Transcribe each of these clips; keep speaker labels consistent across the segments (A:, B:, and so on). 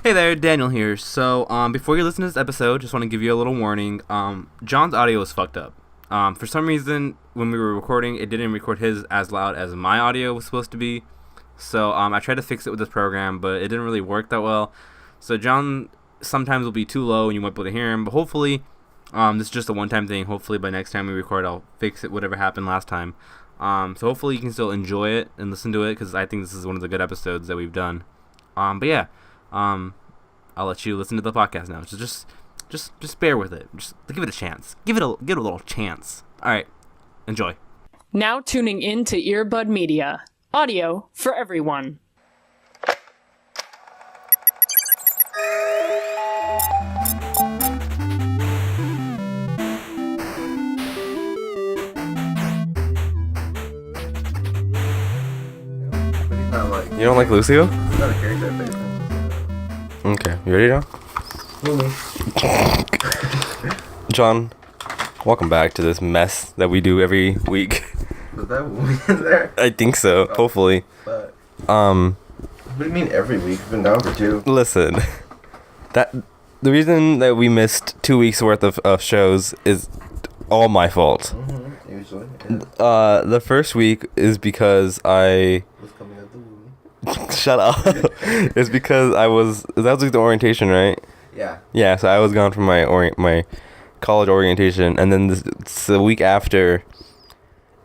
A: Hey there, Daniel here. So, before you listen to this episode, just want to give you a little warning. John's audio is fucked up. For some reason, when we were recording, it didn't record his as loud as my audio was supposed to be. So, I tried to fix it with this program, but it didn't really work that well. So, John sometimes will be too low and you won't be able to hear him. But hopefully, this is just a one-time thing. Hopefully, by next time we record, I'll fix it, whatever happened last time. So, hopefully, you can still enjoy it and listen to it, because I think this is one of the good episodes that we've done. But yeah. I'll let you listen to the podcast now. So just bear with it. Just give it a chance. Give it a little chance. All right, enjoy.
B: Now tuning in to Earbud Media, audio for everyone.
C: You don't like Lucio?
D: Not a character based.
C: Okay, you ready now?
D: Woomy.
C: John, welcome back to this mess that we do every week.
D: Was that Woomy in there?
C: I think so, hopefully.
D: But,
C: Um,
D: what do you mean every week? We've been down for 2.
C: listen. The reason that we missed 2 weeks worth of shows is all my fault.
D: Usually. Yeah.
C: The first week is because I...
D: What's coming out the Woomy?
C: Shut up. It's because that was like the orientation, right?
D: Yeah.
C: Yeah, so I was gone from my college orientation, and then the week after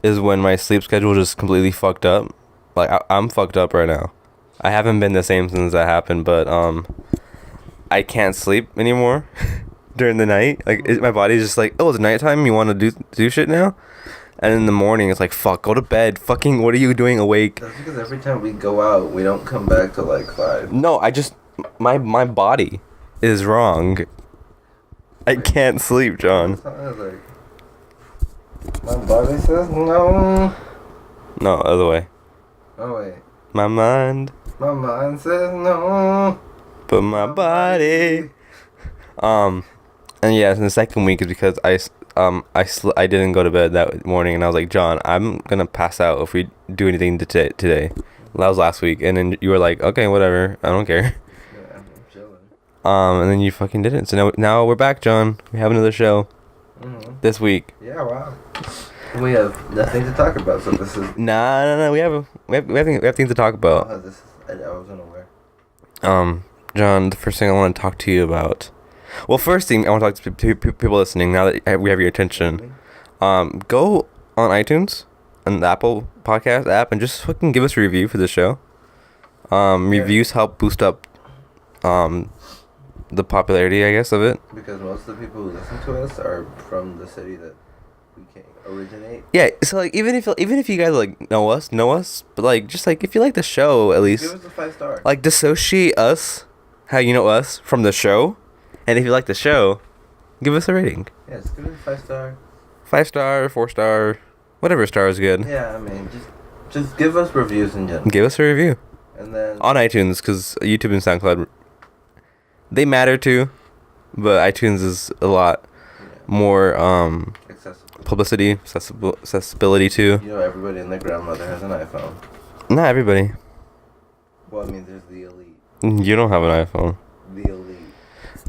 C: is when my sleep schedule just completely fucked up. Like, I'm fucked up right now. I haven't been the same since that happened, but I can't sleep anymore during the night. Like, my body's just like, oh, it's nighttime, you want to do shit now? And in the morning, it's like, fuck, go to bed. Fucking, what are you doing awake?
D: That's because every time we go out, we don't come back till like 5.
C: No, my body is wrong. I can't sleep, John.
D: Like, my body says no.
C: No, other way.
D: Oh, wait.
C: My mind,
D: My mind says no.
C: but my body. And yeah, and the second week is because I didn't go to bed that morning, and I was like, John, I'm gonna pass out if we do anything today. That was last week, and then you were like, okay, whatever, I don't care.
D: Yeah, I'm chilling.
C: And then you fucking didn't. So now we're back, John. We have another show this week.
D: Yeah, wow. We have nothing to talk about, so this is...
C: Nah, we have things to talk about.
D: Oh, this is... I wasn't aware.
C: John, the first thing I want to talk to you about. Well, first thing I want to talk to people listening. Now that we have your attention, go on iTunes and the Apple Podcast app and just fucking give us a review for the show. Reviews help boost up the popularity, I guess, of it.
D: Because most of the people who listen to us are from the city that we can originate.
C: Yeah, so like even if you guys like know us, but like just like if you like the show, at least
D: Give us a 5-star.
C: like dissociate us, how you know us from the show, and if you like the show, give us a rating.
D: Yeah, just give us a 5-star.
C: 5-star, 4-star, whatever star is good.
D: Yeah, I mean, just give us reviews in general.
C: Give us a review
D: And then
C: on iTunes, because YouTube and SoundCloud, they matter too, but iTunes is a lot more
D: accessible.
C: publicity, accessibility too.
D: You know, everybody and their grandmother has an iPhone.
C: Not everybody.
D: Well, I mean, there's the elite.
C: You don't have an iPhone.
D: The elite.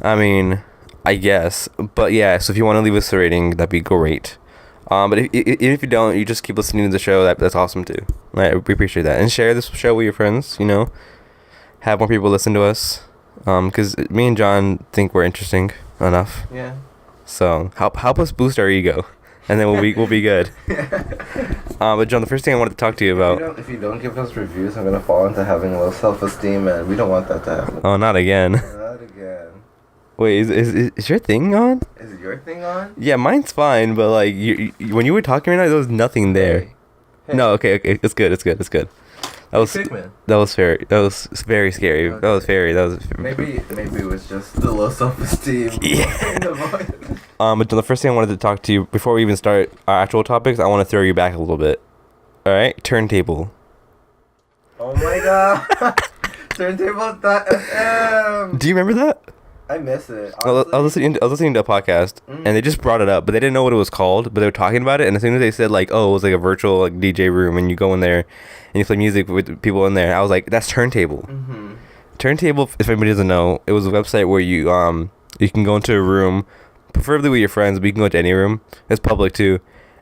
C: I mean, I guess, but yeah. So if you want to leave us a rating, that'd be great. But if you don't, you just keep listening to the show. That's awesome too. Right, we appreciate that, and share this show with your friends. You know, have more people listen to us. Because me and John think we're interesting enough.
D: Yeah.
C: So help us boost our ego, and then we'll be good. But John, the first thing I wanted to talk to you about.
D: If you don't give us reviews, I'm gonna fall into having low self-esteem, and we don't want that to happen.
C: Oh, not again.
D: Not again.
C: Wait, is your thing on?
D: Is your thing on?
C: Yeah, mine's fine, but like you when you were talking right now, there was nothing there.
D: Hey.
C: No, okay, it's good. That was
D: Pigman.
C: That was very scary.
D: Okay.
C: That was very.
D: Maybe it was just the low self-esteem.
C: Yeah.
D: But
C: But the first thing I wanted to talk to you before we even start our actual topics, I want to throw you back a little bit. All right, turntable.
D: oh my god. Turntable.fm.
C: Do you remember that?
D: I miss it.
C: I was listening to a podcast, and they just brought it up, but they didn't know what it was called, but they were talking about it, and as soon as they said, like, oh, it was like a virtual like DJ room, and you go in there, and you play music with people in there, I was like, that's turntable.
D: Mm-hmm.
C: Turntable, if anybody doesn't know, it was a website where you can go into a room, preferably with your friends, but you can go to any room. It's public too.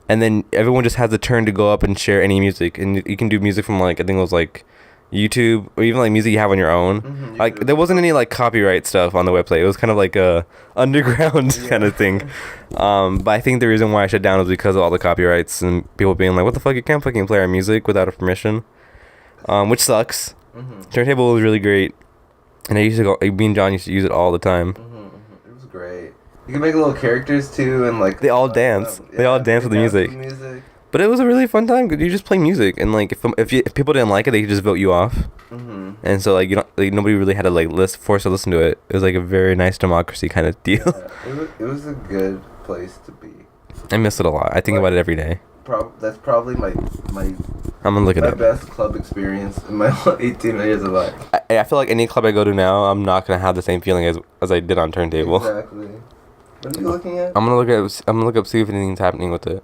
C: And then everyone just has a turn to go up and share any music. And you can do music from, like, I think it was, like, YouTube, or even, like, music you have on your own.
D: Mm-hmm,
C: like, there wasn't any, like, copyright stuff on the website. It was kind of like a underground kind of thing. But I think the reason why I shut down was because of all the copyrights and people being like, what the fuck, you can't fucking play our music without our permission. Which sucks.
D: Mm-hmm.
C: Turntable was really great. And me and John used to use it all the time.
D: It was great. You can make little characters too, and like
C: They all dance. They all dance with the music. But it was a really fun time. You just play music, and like if people didn't like it, they could just vote you off. Mm-hmm. And so like nobody really had to like force to listen to it. It was like a very nice democracy kind of deal.
D: Yeah, it was a good place to be.
C: I miss it a lot. I think about it every day.
D: That's probably my
C: I'm gonna look it up.
D: best club experience in my 18 years of life.
C: I feel like any club I go to now, I'm not gonna have the same feeling as I did on Turntable.
D: Exactly. What are you looking at?
C: I'm gonna look up, see if anything's happening with it.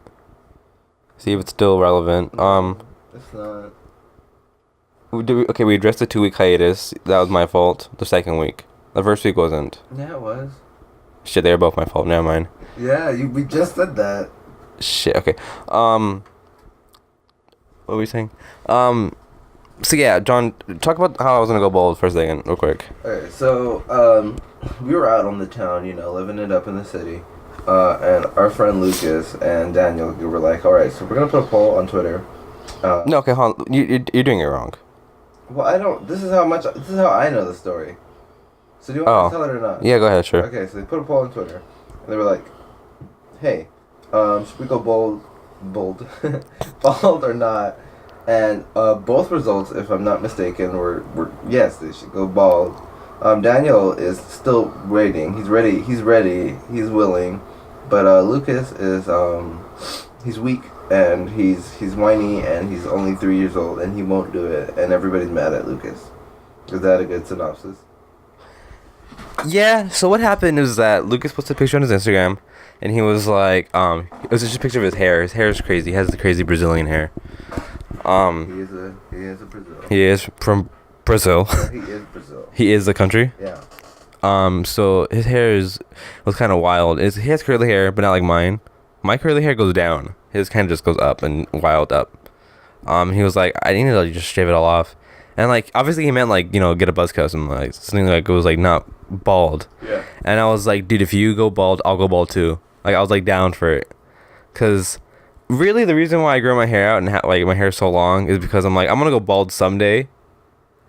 C: See if it's still relevant.
D: It's not.
C: We addressed the 2-week hiatus. That was my fault. The second week. The first week wasn't.
D: Yeah, it was.
C: Shit, they were both my fault. Never mind.
D: Yeah, we just said that.
C: Shit, okay. What were we saying? So yeah, John, talk about how I was gonna go bald for a second, real quick.
D: Okay, so, we were out on the town, living it up in the city. And our friend Lucas and Daniel were like, alright, so we're gonna put a poll on Twitter.
C: No, okay, hold on. You're doing it wrong.
D: Well, this is how I know the story. So do you want me to tell it or not?
C: Yeah, go ahead, sure.
D: Okay, so they put a poll on Twitter. And they were like, hey, should we go bald, bald or not? And both results, if I'm not mistaken, were yes, they should go bald. Daniel is still waiting. He's ready. He's willing. But Lucas is he's weak and he's whiny and he's only 3 years old and he won't do it and everybody's mad at Lucas. Is that a good synopsis?
C: Yeah. So what happened is that Lucas posted a picture on his Instagram, and he was like, it was just a picture of his hair. His hair is crazy. He has the crazy Brazilian hair.
D: He is a Brazil.
C: He is from Brazil.
D: Yeah, he is Brazil.
C: He is the country.
D: Yeah.
C: So his hair was kind of wild. He has curly hair, but not like mine. My curly hair goes down. His kind of just goes up and wild up. He was like, I need to like, just shave it all off. And like, obviously he meant like, get a buzz cut and like something like it was like not bald.
D: Yeah.
C: And I was like, dude, if you go bald, I'll go bald too. Like, I was like down for it. Cause really the reason why I grow my hair out and like my hair so long is because I'm like, I'm gonna go bald someday.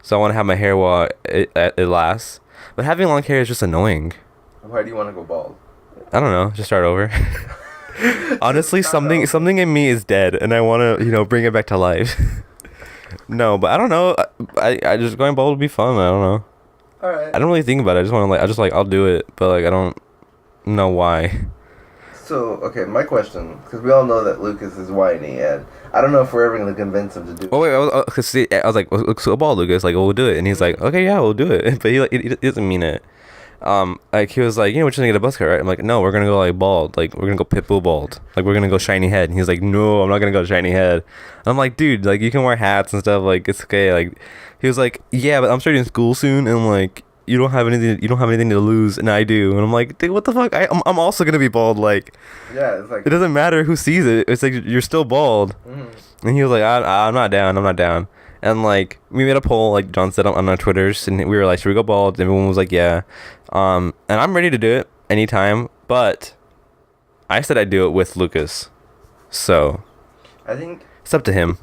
C: So I want to have my hair while it lasts. But having long hair is just annoying.
D: Why do you want to go bald?
C: I don't know. Just start over. Honestly, something in me is dead, and I want to, bring it back to life. No, but I don't know. I just going bald would be fun. I don't know.
D: All right.
C: I don't really think about it. I just want to I'll do it, but like I don't know why.
D: So, okay, my question, because we all know that Lucas is whiny, and I don't know if we're ever going to convince him to do it.
C: Oh, wait, I was like, so bald, Lucas, like, we'll do it. And he's like, okay, yeah, we'll do it. But he doesn't mean it. Like, he was like, we're just going to get a buzz cut, right? I'm like, no, we're going to go, like, bald. Like, we're going to go pitbull bald. Like, we're going to go shiny head. And he's like, no, I'm not going to go shiny head. And I'm like, dude, like, you can wear hats and stuff. Like, it's okay. Like, he was like, yeah, but I'm starting school soon. And, like, you don't have anything to lose, and I do. And I'm like, dude, what the fuck? I'm also gonna be bald. Like,
D: yeah, it's like,
C: it doesn't matter who sees it. It's like, you're still bald.
D: Mm-hmm.
C: And he was like, I'm not down. And like, we made a poll, like John said on our Twitters, and we were like, should we go bald? And everyone was like, yeah. And I'm ready to do it anytime, but I said I'd do it with Lucas. So
D: I think
C: it's up to him.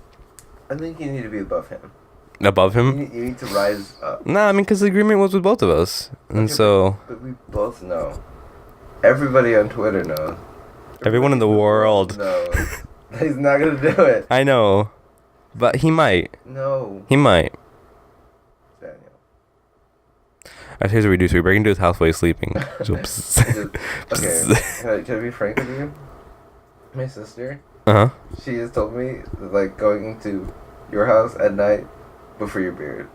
D: you need to be above him.
C: Above him?
D: You need to rise up.
C: Nah, I mean, because the agreement was with both of us. And
D: Okay,
C: so...
D: But we both know. Everybody on Twitter knows.
C: Everyone in the world
D: knows. He's not going to do it.
C: I know. But he might.
D: No.
C: He might.
D: Daniel.
C: Alright, here's what we do. So we break into his house while he's sleeping.
D: Okay. Can I be frank with you? My sister,
C: Uh-huh.
D: she has told me, like, going to your house at night before your beard.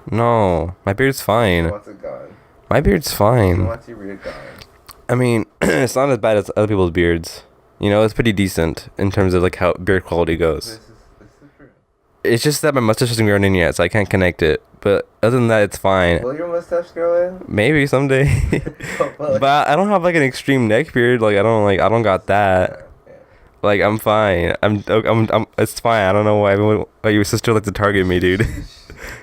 C: No. My beard's
D: She
C: fine.
D: wants it gone.
C: My beard's
D: She
C: fine.
D: wants your beard gone.
C: I mean, it's not as bad as other people's beards. It's pretty decent in terms of, like, how beard quality goes.
D: This is true.
C: It's just that my mustache hasn't grown in yet, so I can't connect it. but other than that, it's fine.
D: Will your mustache grow in?
C: Maybe someday. But I don't have like an extreme neck beard. Like I don't got that.
D: Yeah.
C: Like I'm fine. I'm it's fine. I don't know why everyone, like, your sister likes to target me, dude.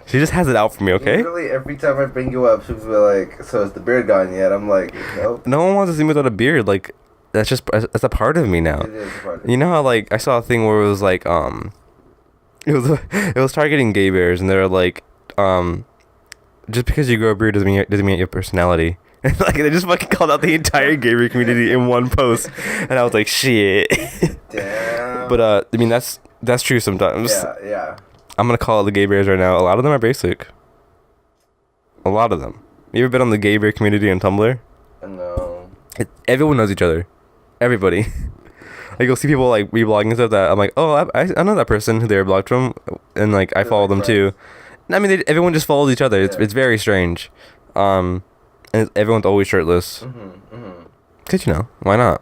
C: She just has it out for me, okay?
D: Literally every time I bring you up, she'll be like, "So is the beard gone yet?" I'm like, "Nope."
C: No one wants to see me without a beard. Like that's a part of me now.
D: It is a part of
C: You know how like I saw a thing where it was like it was targeting gay bears, and they were like just because you grow a beard doesn't mean you have personality. Like they just fucking called out the entire gay bear community in one post, and I was like, shit.
D: Damn.
C: But I mean that's true sometimes.
D: Yeah.
C: I'm gonna call it the gay bears right now. A lot of them are basic. A lot of them. You ever been on the gay bear community on Tumblr?
D: No.
C: Everyone knows each other. Everybody. Like you'll see people like reblogging and stuff that I'm like, oh, I know that person who they were blocked from, and like I follow them too. I mean, everyone just follows each other. It's very strange. And everyone's always shirtless. Cause why not?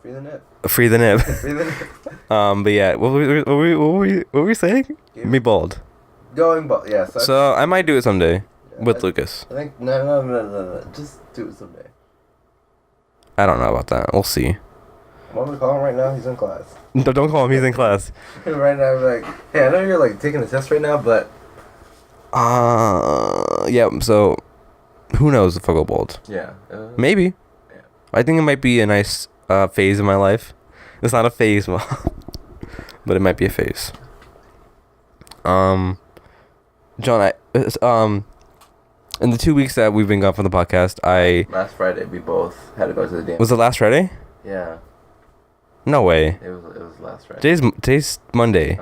D: Free the nip.
C: Free the nip.
D: Free the nip.
C: But yeah, what were we saying? Me bald.
D: Going bald. Yeah.
C: So I might do it someday with Lucas.
D: I think no. Just do it someday.
C: I don't know about that. We'll see.
D: Want me to call him right now? He's in class.
C: Don't call him. He's in class.
D: Right now, I'm like, hey, I know you're like taking a test right now, but.
C: Yeah. So, who knows if I'll go bald?
D: Yeah.
C: Maybe.
D: Yeah.
C: I think it might be a nice phase in my life. It's not a phase, but it might be a phase. John, in the 2 weeks that we've been gone from the podcast,
D: last Friday we both had to go to the damn.
C: Was it last Friday?
D: Yeah.
C: No way.
D: It was last Friday.
C: Today's Monday.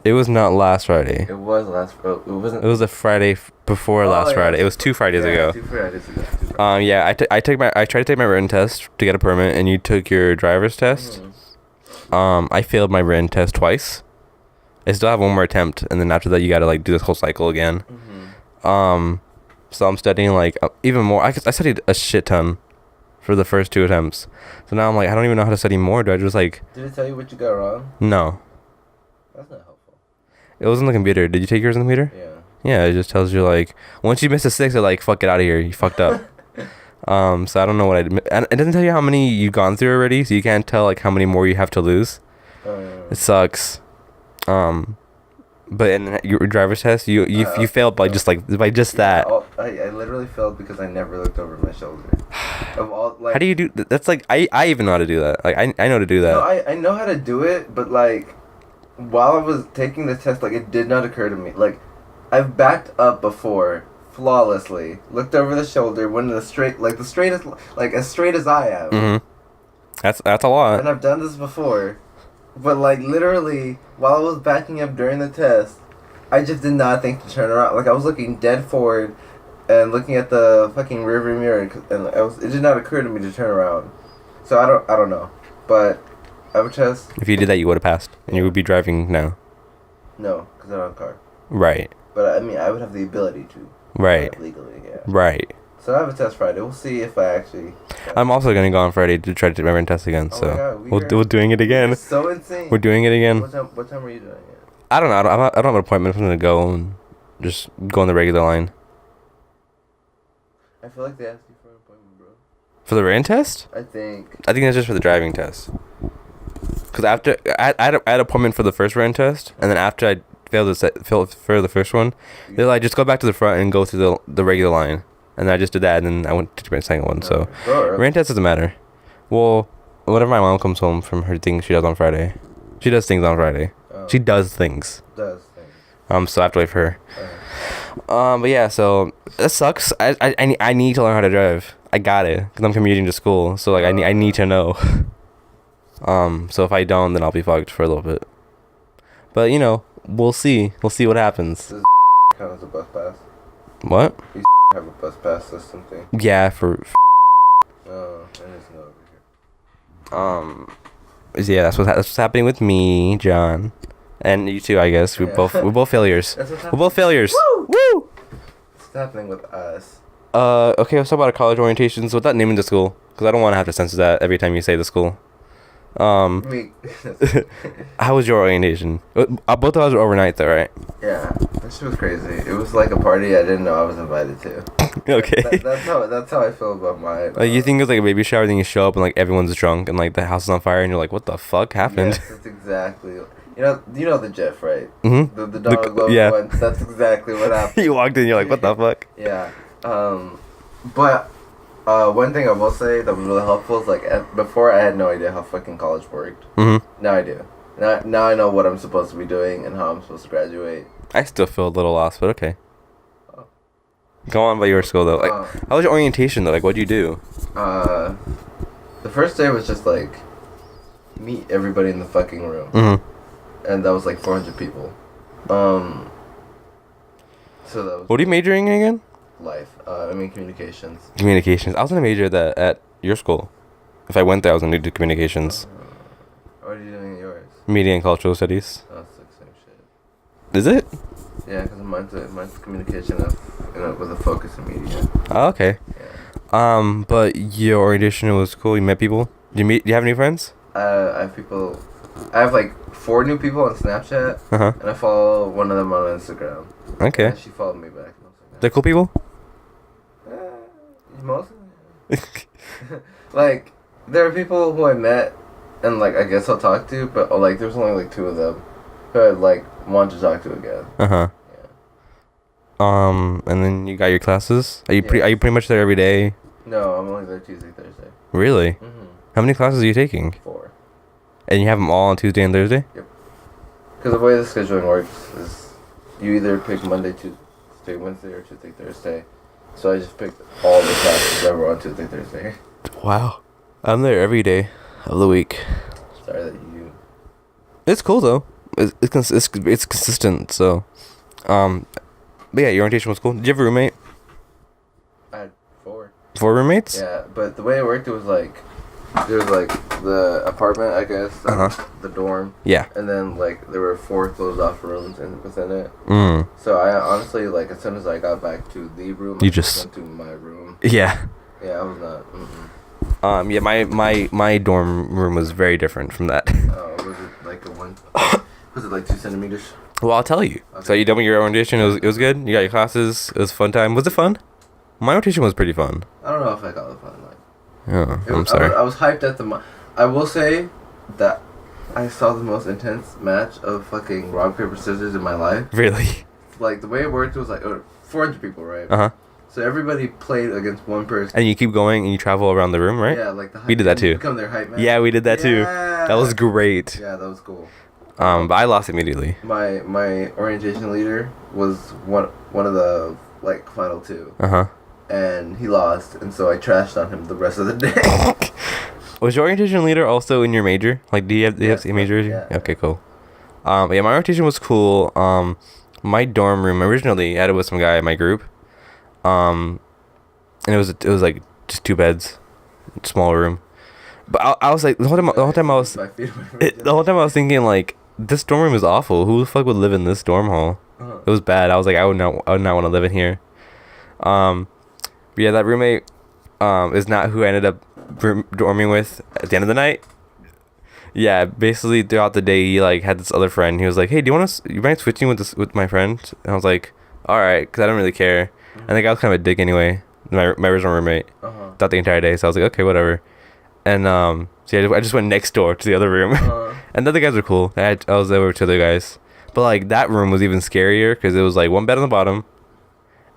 C: It was not last Friday.
D: It was last. It wasn't.
C: It was the Friday before last Friday. It was 2 Fridays ago.
D: 2 Fridays ago.
C: Yeah. I tried to take my written test to get a permit, and you took your driver's test. I failed my written test twice. I still have one more attempt, and then after that, you gotta like do this whole cycle again. So I'm studying like even more. I studied a shit ton for the first 2 attempts. So now I'm like, I don't even know how to study more. Do I just like?
D: Did it tell you what you got wrong?
C: No.
D: That's not helpful.
C: It was on the computer. Did you take yours on the computer?
D: Yeah.
C: Yeah, it just tells you like once you miss a 6, they're like, fuck, get out of here. You fucked up. So I don't know what I did. And it doesn't tell you how many you've gone through already, so you can't tell like how many more you have to lose. It sucks. But in your driver's test, you failed by just that.
D: I literally failed because I never looked over my shoulder. Of all, like,
C: how do you do? That's like I even know how to do that. Like I know how to do that.
D: No, I know how to do it, but like while I was taking the test, like it did not occur to me. Like I've backed up before flawlessly, looked over the shoulder, went in the straight, like the straightest, like as straight as I am.
C: Mm-hmm. That's a lot.
D: And I've done this before. But, like, literally, while I was backing up during the test, I just did not think to turn around. Like, I was looking dead forward and looking at the fucking rearview mirror, and it did not occur to me to turn around. So, I don't know. But I have a test.
C: If you did that, you would have passed, and you would be driving now.
D: No, because I don't have a car.
C: Right.
D: But, I mean, I would have the ability to.
C: Right.
D: Legally, yeah.
C: Right.
D: So, I have a test Friday. We'll see if I actually...
C: I'm also going to go on Friday to try to take my written test again, so...
D: Oh my God,
C: we're doing it again.
D: It's so insane.
C: We're doing it again.
D: What time are you doing it?
C: I don't know. I don't have an appointment. I'm going to go and just go on the regular line.
D: I feel like they asked you for an appointment, bro.
C: For the written test?
D: I think
C: that's just for the driving test. Because after... I had an appointment for the first written test, and then after I failed for the first one, they're like, just go back to the front and go through the regular line. And I just did that, and then I went to the second one, so... Written test doesn't matter. Well, whenever my mom comes home from her thing she does on Friday. She does things on Friday. She does things. So I have to wait for her. But yeah, so... That sucks. I need to learn how to drive. I got it, because I'm commuting to school, so, like, I need to know. So if I don't, then I'll be fucked for a little bit. But, we'll see. We'll see what happens.
D: Does count as a bus pass?
C: What?
D: Have a bus pass system thing.
C: Yeah, for
D: Oh, I just know over here.
C: yeah, that's what's happening with me, John, and you too. I guess we're both failures. We're both failures. Woo!
D: What's happening with us?
C: Okay, let's talk about our college orientations without naming the school, because I don't want to have to censor that every time you say the school.
D: Me.
C: How was your orientation? Both of us were overnight though, right?
D: Yeah, that shit was crazy. It was like a party I didn't know I was invited to.
C: Okay.
D: That's how I feel about my.
C: Like, you think it's like a baby shower, then you show up and like everyone's drunk and like the house is on fire and you're like, what the fuck happened?
D: Yes, that's exactly. You know the GIF, right?
C: Mm-hmm.
D: The Donald Glover one. That's exactly what happened.
C: You walked in, you're like, what the fuck?
D: Yeah. But one thing I will say that was really helpful is like before I had no idea how fucking college worked.
C: Mm-hmm.
D: Now I do. Now I know what I'm supposed to be doing and how I'm supposed to graduate.
C: I still feel a little lost, but okay. Go on by your school though. Like, how was your orientation though? Like, what'd you do?
D: The first day was just like meet everybody in the fucking room, and that was like 400 people. So that was.
C: What are you majoring in again?
D: Life. Communications.
C: Communications. I was gonna major that at your school. If I went there, I was gonna do communications.
D: What are you doing at yours?
C: Media and cultural studies.
D: Oh, it's like same shit.
C: Is it?
D: Yeah, because mine's communication with a focus in media.
C: Oh, okay.
D: Yeah.
C: But your orientation was cool. You met people. Do you have any friends?
D: I have people. I have like 4 new people on Snapchat, and I follow one of them on Instagram.
C: Okay.
D: And she followed me back. And I was like,
C: They're cool people.
D: Mostly. Like, there are people who I met, and like I guess I'll talk to, but like there's only like 2 of them who I'd like want to talk to again.
C: Yeah. And then you got your classes. Are you pretty much there every day?
D: No, I'm only there Tuesday, Thursday.
C: Really? How many classes are you taking?
D: 4.
C: And you have them all on Tuesday and Thursday?
D: Yep. Because the way the scheduling works is you either pick Monday, Tuesday, Wednesday, or Tuesday, Thursday. So I just picked all the classes that were on Tuesday, Thursday.
C: Wow. I'm there every day of the week.
D: Sorry that you.
C: It's cool though. It's consistent. So, but yeah, your orientation was cool. Did you have a roommate?
D: I had 4.
C: 4 roommates?
D: Yeah, but the way it worked, it was like there was like the apartment, I guess, the dorm.
C: Yeah.
D: And then like there were 4 closed off rooms within it. So I honestly like as soon as I got back to the room, I just went to my room.
C: Yeah.
D: Yeah, I was not.
C: Yeah, my dorm room was very different from that.
D: Was it like was it like 2 centimeters?
C: Well, I'll tell you.
D: Okay.
C: So you done with your orientation? It was good. You got your classes. It was a fun time. Was it fun? My orientation was pretty fun.
D: I don't know if I got the fun. Like,
C: I'm sorry.
D: I was hyped at I will say that I saw the most intense match of fucking rock paper scissors in my life.
C: Really?
D: Like the way it worked was like 400 people, right? So everybody played against one person.
C: And you keep going and you travel around the room, right?
D: Yeah, like the hype.
C: We did that too.
D: You become their hype man.
C: Yeah, we did that too. That was great.
D: Yeah, that was cool.
C: But I lost immediately.
D: My orientation leader was one of the like final 2. And he lost, and so I trashed on him the rest of the day.
C: Was your orientation leader also in your major? Like, do you have the same major?
D: Yeah.
C: Okay, cool. Yeah, my orientation was cool. My dorm room originally I had it with some guy in my group. And it was like just 2 beds, small room. But I was like the whole time I was thinking like this dorm room is awful. Who the fuck would live in this dorm hall? It was bad. I was like I would not want to live in here. But yeah, that roommate is not who I ended up dorming with at the end of the night. Yeah, basically throughout the day he like had this other friend. He was like, "Hey, you mind switching with my friend?" And I was like, "All right," because I don't really care. And the guy was kind of a dick anyway. My original roommate throughout the entire day. So I was like, okay, whatever. And so yeah, I just went next door to the other room. And the other guys were cool. I was there with 2 other guys. But like that room was even scarier because it was like 1 bed on the bottom.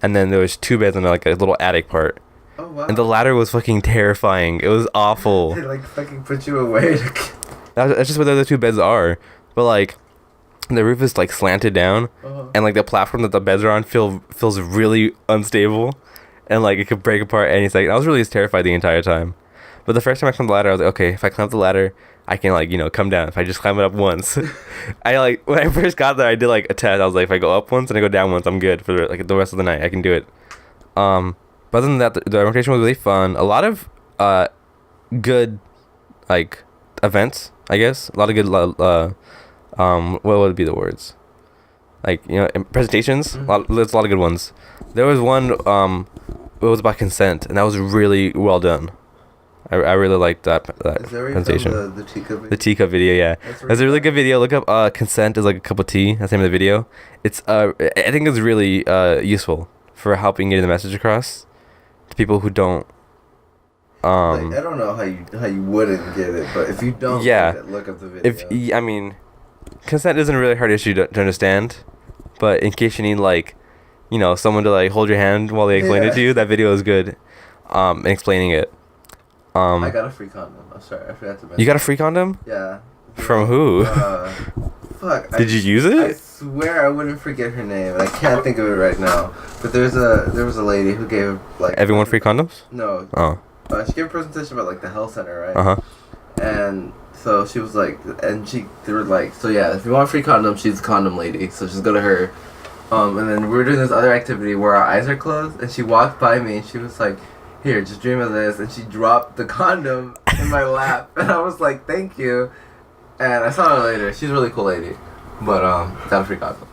C: And then there was 2 beds in like a little attic part.
D: Oh, wow.
C: And the ladder was fucking terrifying. It was awful.
D: They like fucking put you away.
C: That's just what the other 2 beds are. But like, the roof is like slanted down, and like the platform that the beds are on feels really unstable, and like it could break apart any second. I was really terrified the entire time. But the first time I climbed the ladder, I was like, okay, if I climb up the ladder, I can like come down. If I just climb it up once, I like when I first got there, I did like a test. I was like, if I go up once and I go down once, I'm good for like the rest of the night. I can do it. But other than that, the rotation was really fun. A lot of good like events, I guess. A lot of good what would be the words? Like presentations. There's a lot of good ones. There was one. It was about consent, and that was really well done. I really liked that
D: Is there
C: presentation.
D: the teacup video?
C: The teacup video, yeah. That's a really good video. Look up consent is like a cup of tea. That's the name of the video. It's I think it's really useful for helping getting the message across to people who don't.
D: Like, I don't know how you wouldn't get it, but if you don't get it, look up the video.
C: I mean, consent isn't a really hard issue to understand, but in case you need like, you know, someone to like hold your hand while they explain it to you, that video is good. In explaining it.
D: I got a free condom. I'm sorry, I forgot to mention.
C: You got a free condom?
D: Yeah.
C: From who?
D: Fuck.
C: Did you use it?
D: I swear I wouldn't forget her name, and I can't think of it right now. But there was a lady who gave like
C: everyone free condoms?
D: No.
C: Oh.
D: She gave a presentation about like the health center, right?
C: Uh-huh.
D: And so she was like, they were like, so yeah, if you want free condoms, she's a condom lady, so just go to her. And then we were doing this other activity where our eyes are closed, and she walked by me, and she was like, here, just dream of this, and she dropped the condom in my lap, and I was like, thank you. And I saw her later. She's a really cool lady, but got a free condom.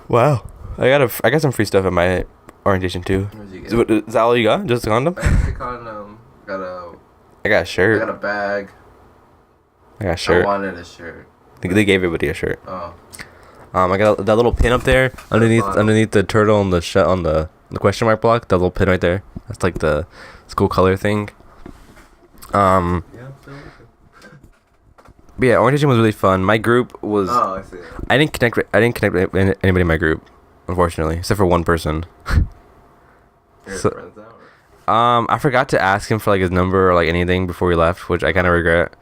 C: Wow. I got some free stuff at my orientation too.
D: What did you get?
C: Is that all you got? Just a condom?
D: I got a free condom.
C: I got a shirt.
D: I got a bag.
C: I got a shirt.
D: I wanted a shirt.
C: They gave everybody a shirt.
D: Oh.
C: I got that little pin up there underneath the turtle and the on the question mark block. That little pin right there. That's like the school color thing.
D: Yeah,
C: But yeah, orientation was really fun. My group was.
D: Oh, I see.
C: I didn't connect with anybody in my group, unfortunately, except for one person.
D: So, friends out,
C: I forgot to ask him for like his number or like anything before we left, which I kind of regret.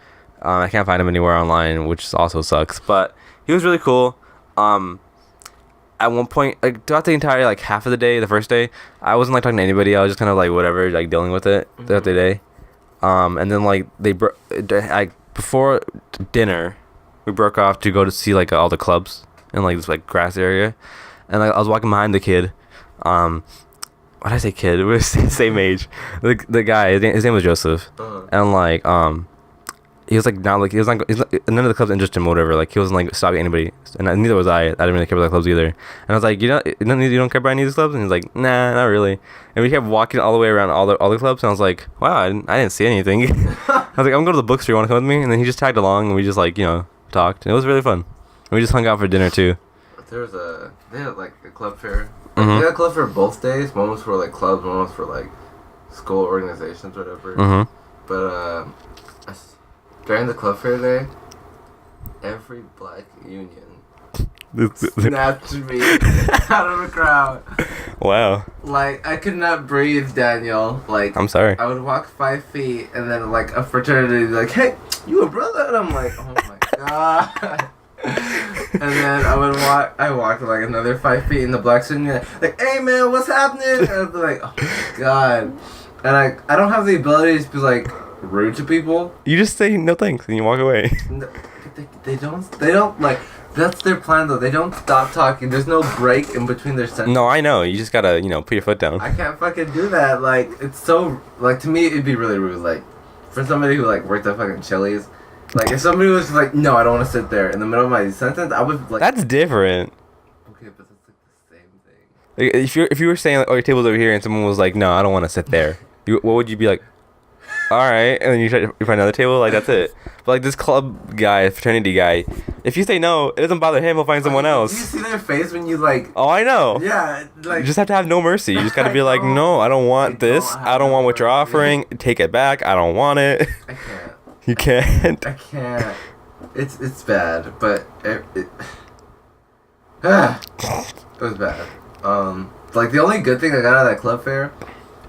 C: I can't find him anywhere online, which also sucks. But he was really cool. At one point, like throughout the entire like half of the day, the first day, I wasn't like talking to anybody. I was just kind of like whatever, like dealing with it throughout the day. And then like before dinner, we broke off to go to see like all the clubs in like this like grass area, and like I was walking behind the kid. Why did I say kid? We were the same age. The guy, his name was Joseph, and like he was like not like he's not none of the clubs interested him or whatever. Like he wasn't like stopping anybody, and neither was I. I didn't really care about the clubs either. And I was like, you don't care about any of these clubs? And he's like, nah, not really. And we kept walking all the way around all the clubs, and I was like, wow, I didn't see anything. I was like, I'm going to the bookstore. You want to come with me? And then he just tagged along, and we just like talked. And it was really fun. And we just hung out for dinner too.
D: They had like a club fair. They had a club fair both days. One was for like clubs, one was for like school organizations, whatever. But during the club fair day, every black union snatched me out of a crowd.
C: Wow.
D: Like, I could not breathe, Daniel. Like,
C: I'm sorry.
D: I would walk 5 feet, and then like a fraternity would be like, hey, you a brother? And I'm like, oh my god. And then I walked like another 5 feet, and the black student like, hey man, what's happening? And I'd be like, oh my god. And I don't have the ability to be like rude to people.
C: You just say no thanks and you walk away.
D: No, they don't like, that's their plan though. They don't stop talking. There's no break in between their sentences.
C: No, I know. You just gotta, put your foot down.
D: I can't fucking do that. Like, it's so, like, to me, it'd be really rude. Like, for somebody who, like, worked at fucking Chili's, like, if somebody was like, no, I don't want to sit there in the middle of my sentence, I would, like...
C: That's different.
D: Okay, but that's, like, the same thing.
C: Like, if you were saying, like, oh, your table's over here, and someone was like, no, I don't want to sit there, what would you be like? All right, and then you find another table, like, that's it. But like this club guy, fraternity guy, if you say no, it doesn't bother him. He'll find someone else.
D: Do you see their face when you like?
C: Oh, I know.
D: Yeah, like
C: you just have to have no mercy. You just gotta be like, no, I don't want this. I don't want what you're offering. Take it back. I don't want it.
D: I can't.
C: You can't.
D: I can't. It's bad, but it was bad. Like the only good thing I got out of that club fair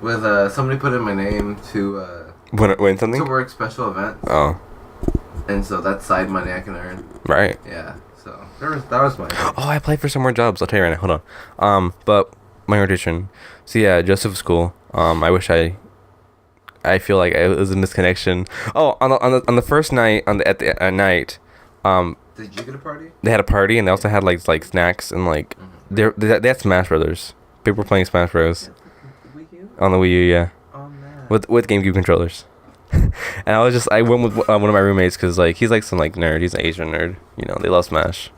D: was somebody put in my name to
C: win something
D: to work special events.
C: Oh.
D: And so that's side money I can earn.
C: Right.
D: Yeah. So that was my.
C: Oh, I applied for some more jobs. I'll tell you right now. Hold on. But my orientation. So yeah, Joseph School. I wish I feel like it was a misconnection. Oh, on the first night at night.
D: Did you get a party?
C: They had a party and they also had like snacks and like they had Smash Brothers. People were playing Smash Bros. On the Wii U, yeah.
D: Oh man.
C: With GameCube controllers. And I went with one of my roommates because like he's like some like nerd. He's an Asian nerd. They love Smash.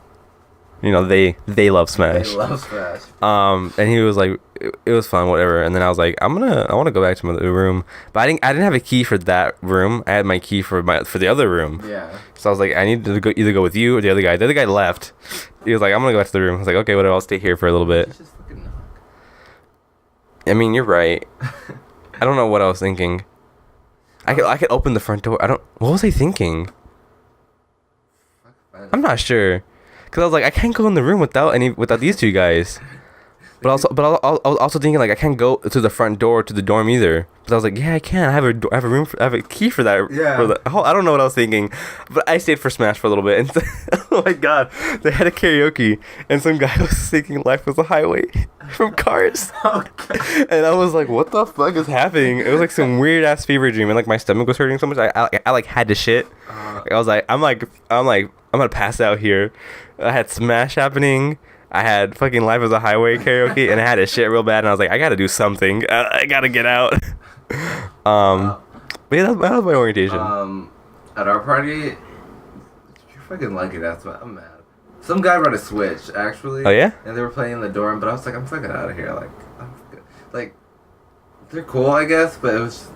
C: You know, they love
D: They
C: Smash.
D: love Smash.
C: And he was like, it was fun, whatever. And then I was like, I want to go back to my room, but I didn't have a key for that room. I had my key for the other room.
D: Yeah.
C: So I was like, I need to either go with you or the other guy. The other guy left. He was like, I'm gonna go back to the room. I was like, okay, whatever. I'll stay here for a little bit.
D: Just fucking knock.
C: I mean, you're right. I don't know what I was thinking. I could open the front door. What was I thinking? I'm not sure. Cause I was like, I can't go in the room without these two guys. But I was also thinking like I can't go to the front door to the dorm either. But I was like, yeah, I can. I have a key for that.
D: Yeah.
C: I don't know what I was thinking, but I stayed for Smash for a little bit. And oh my god, they had a karaoke, and some guy was singing "Life Was a Highway" from Cars.
D: Okay.
C: And I was like, what the fuck is happening? It was like some weird ass fever dream, and like my stomach was hurting so much. I like had to shit. I was like, I'm gonna pass out here. I had Smash happening. I had fucking "Life Is a Highway" karaoke, and I had to shit real bad. And I was like, I gotta do something. I gotta get out. But yeah, that was my orientation.
D: At our party, you're fucking lucky. That's why I'm mad. Some guy brought a Switch, actually.
C: Oh yeah?
D: And they were playing in the dorm, but I was like, I'm fucking out of here. Like, they're cool, I guess, but it was.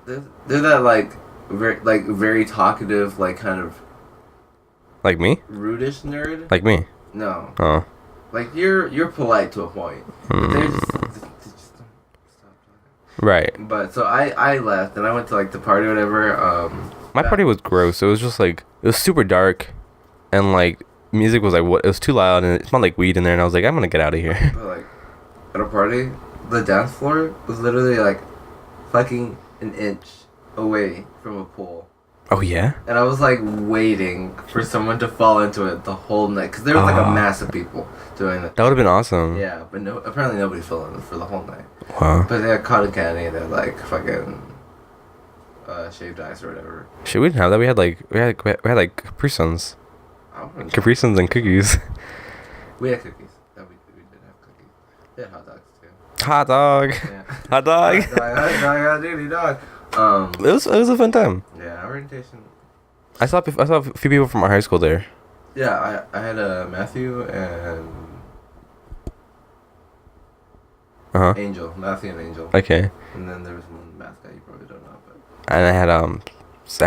D: They're that very talkative, like kind of.
C: Like me?
D: Rudish nerd.
C: Like me?
D: No.
C: Oh.
D: Like you're polite to a point. But they just don't stop talking.
C: Right.
D: But so I left and I went to like the party or whatever.
C: My party was gross. It was just like it was super dark, and like music was like what? It was too loud, and it smelled like weed in there. And I was like, I'm gonna get out of here.
D: But like at a party, the dance floor was literally like fucking an inch away from a pool.
C: Oh yeah.
D: And I was like waiting for someone to fall into it the whole night because there was like a mass of people doing it.
C: That would have been awesome.
D: Yeah, but apparently nobody fell in it for the whole night.
C: Wow.
D: But they had cotton candy, they had like fucking shaved ice or whatever.
C: Shit, we didn't have that. We had like Capri Suns. Capri Suns and cookies.
D: We had cookies. No, we did have cookies. We had hot dogs too.
C: Hot dog.
D: Yeah.
C: Hot dog.
D: Hot dog.
C: It was a fun time.
D: Yeah, orientation.
C: I saw a few people from our high school there.
D: Yeah, I had Matthew and Angel. Matthew and Angel.
C: Okay.
D: And then there was one math guy you probably don't know, but.
C: And I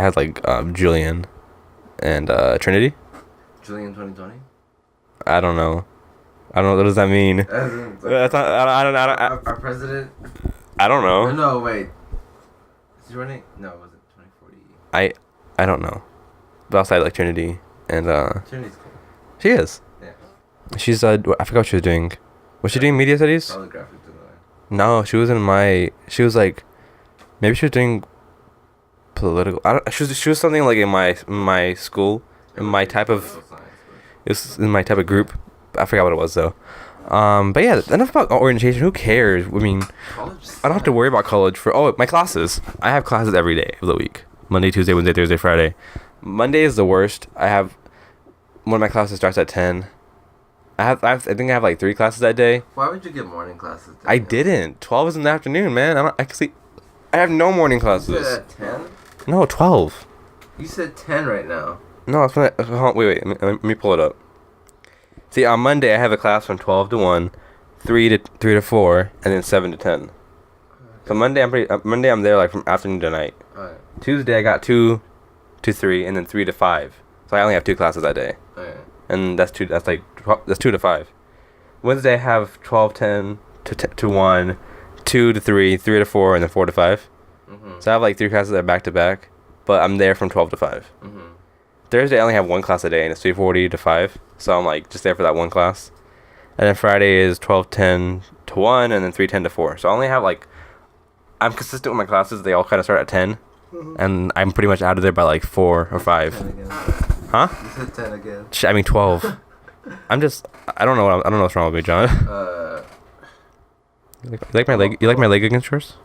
C: had like Julian and Trinity.
D: Julian 2020.
C: I don't know. What does that mean? That's not,
D: Our president.
C: I don't know.
D: No, wait. Is he running? No, it wasn't 2040.
C: I don't know. But outside like Trinity and
D: Trinity's cool.
C: she is.
D: Yeah.
C: She's I forgot what she was doing. Was she doing media studies?
D: Probably graphic design.
C: No, she was like maybe she was doing political. She was something like in my school, in my type of in my type of group. I forgot what it was though. But yeah, enough about orientation. Who cares? I mean, I don't have to worry about college my classes. I have classes every day of the week. Monday, Tuesday, Wednesday, Thursday, Friday. Monday is the worst. I have one of my classes starts at 10. I think I have like 3 classes that day.
D: Why would you get morning classes?
C: I didn't. 12 is in the afternoon, man. I have no morning classes.
D: You said at 10?
C: No, 12.
D: You said 10 right now.
C: No, it's not. Wait. Let me pull it up. See, on Monday I have a class from 12 to 1, 3 to 4, and then 7 to 10. So Monday I'm there like from afternoon to night.
D: Alright.
C: Tuesday I got 2 to 3, and then 3 to 5. So I only have 2 classes that day.
D: Alright.
C: And that's 2 to 5. Wednesday I have 12:10 to 1, 2 to 3, 3 to 4, and then 4 to 5.
D: Mm-hmm.
C: So I have like 3 classes that are back to back, but I'm there from 12 to 5.
D: Mm-hmm.
C: Thursday I only have 1 class a day, and it's 3:40 to 5. So I'm like just there for that 1 class. And then Friday is 12:10 to 1, and then 3:10 to 4. So I only have like, I'm consistent with my classes. They all kind of start at 10, and I'm pretty much out of there by like 4 or 5. Huh?
D: You said 10 again.
C: I mean 12. I don't know what's wrong with me, John. You like my leg? You like my leg against yours?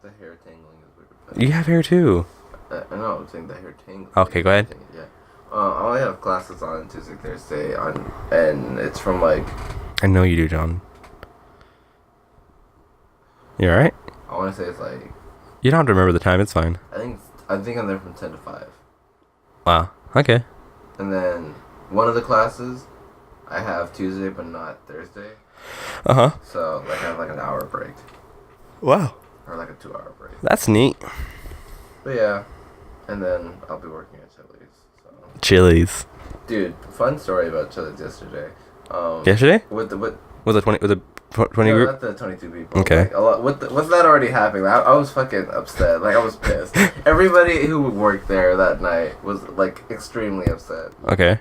D: The hair tangling is weird.
C: You have hair too.
D: I know. I'm saying the hair tangling.
C: Okay, go ahead.
D: Yeah. I only have classes on Tuesday, Thursday, and it's from like.
C: I know you do, John. You alright?
D: I want to say it's like.
C: You don't have to remember the time. It's fine.
D: I think I'm there from 10 to 5.
C: Wow. Okay.
D: And then one of the classes I have Tuesday but not Thursday. So like I have like an hour break.
C: Wow.
D: Or like a 2-hour break.
C: That's neat.
D: But yeah, and then I'll be working at Chili's. So.
C: Chili's.
D: Dude, fun story about Chili's yesterday.
C: Yesterday?
D: With the
C: Was it 20
D: no,
C: group?
D: not the 22 people.
C: Okay.
D: Like, a lot, with that already happening, I was fucking upset. Like I was pissed. Everybody who worked there that night was like extremely upset.
C: Okay.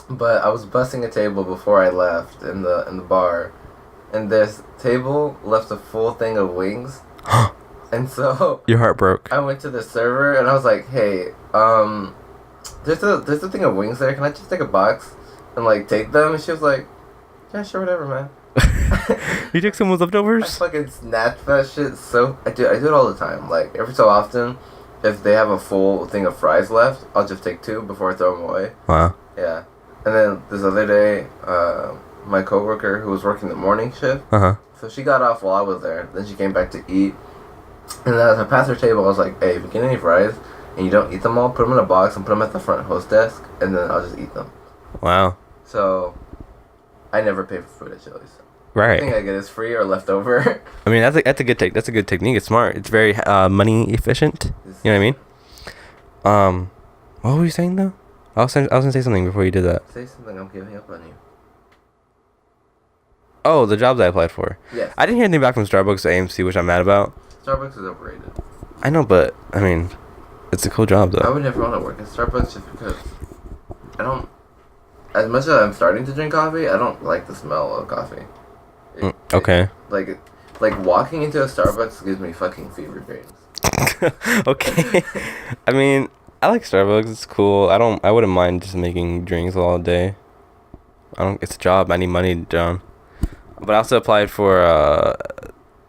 D: But I was bussing a table before I left in the bar, and this table left a full thing of wings. And so
C: Your heart broke.
D: I went to the server and I was like, "Hey, there's a thing of wings there. Can I just take a box and like take them?" And she was like, "Yeah, sure, whatever, man."
C: You took someone's
D: I
C: leftovers?
D: fucking snatch that shit. So I do it all the time. Like every so often, if they have a full thing of fries left, I'll just take 2 before I throw them away.
C: Wow.
D: Yeah. And then this other day, my coworker who was working the morning shift, so she got off while I was there. Then she came back to eat. And then as I passed her table, I was like, "Hey, if you get any fries and you don't eat them all, put them in a box and put them at the front host desk, and then I'll just eat them."
C: Wow.
D: So I never pay for food at Chili's.
C: Right.
D: Everything I get is free or leftover.
C: I mean, that's a good technique. It's smart. It's very money efficient. You know what I mean? What were you saying though? I was gonna say something before you did that.
D: Say something. I'm giving up on you.
C: Oh, the jobs I applied for.
D: Yes.
C: I didn't hear anything back from Starbucks or AMC, which I'm mad about.
D: Starbucks is overrated.
C: I know, but I mean, it's a cool job though.
D: I would never want to work at Starbucks just because I don't. As much as I'm starting to drink coffee, I don't like the smell of coffee.
C: Okay.
D: Like walking into a Starbucks gives me fucking fever dreams.
C: Okay. I mean, I like Starbucks. It's cool. I wouldn't mind just making drinks all day. It's a job. I need money, John. But I also applied for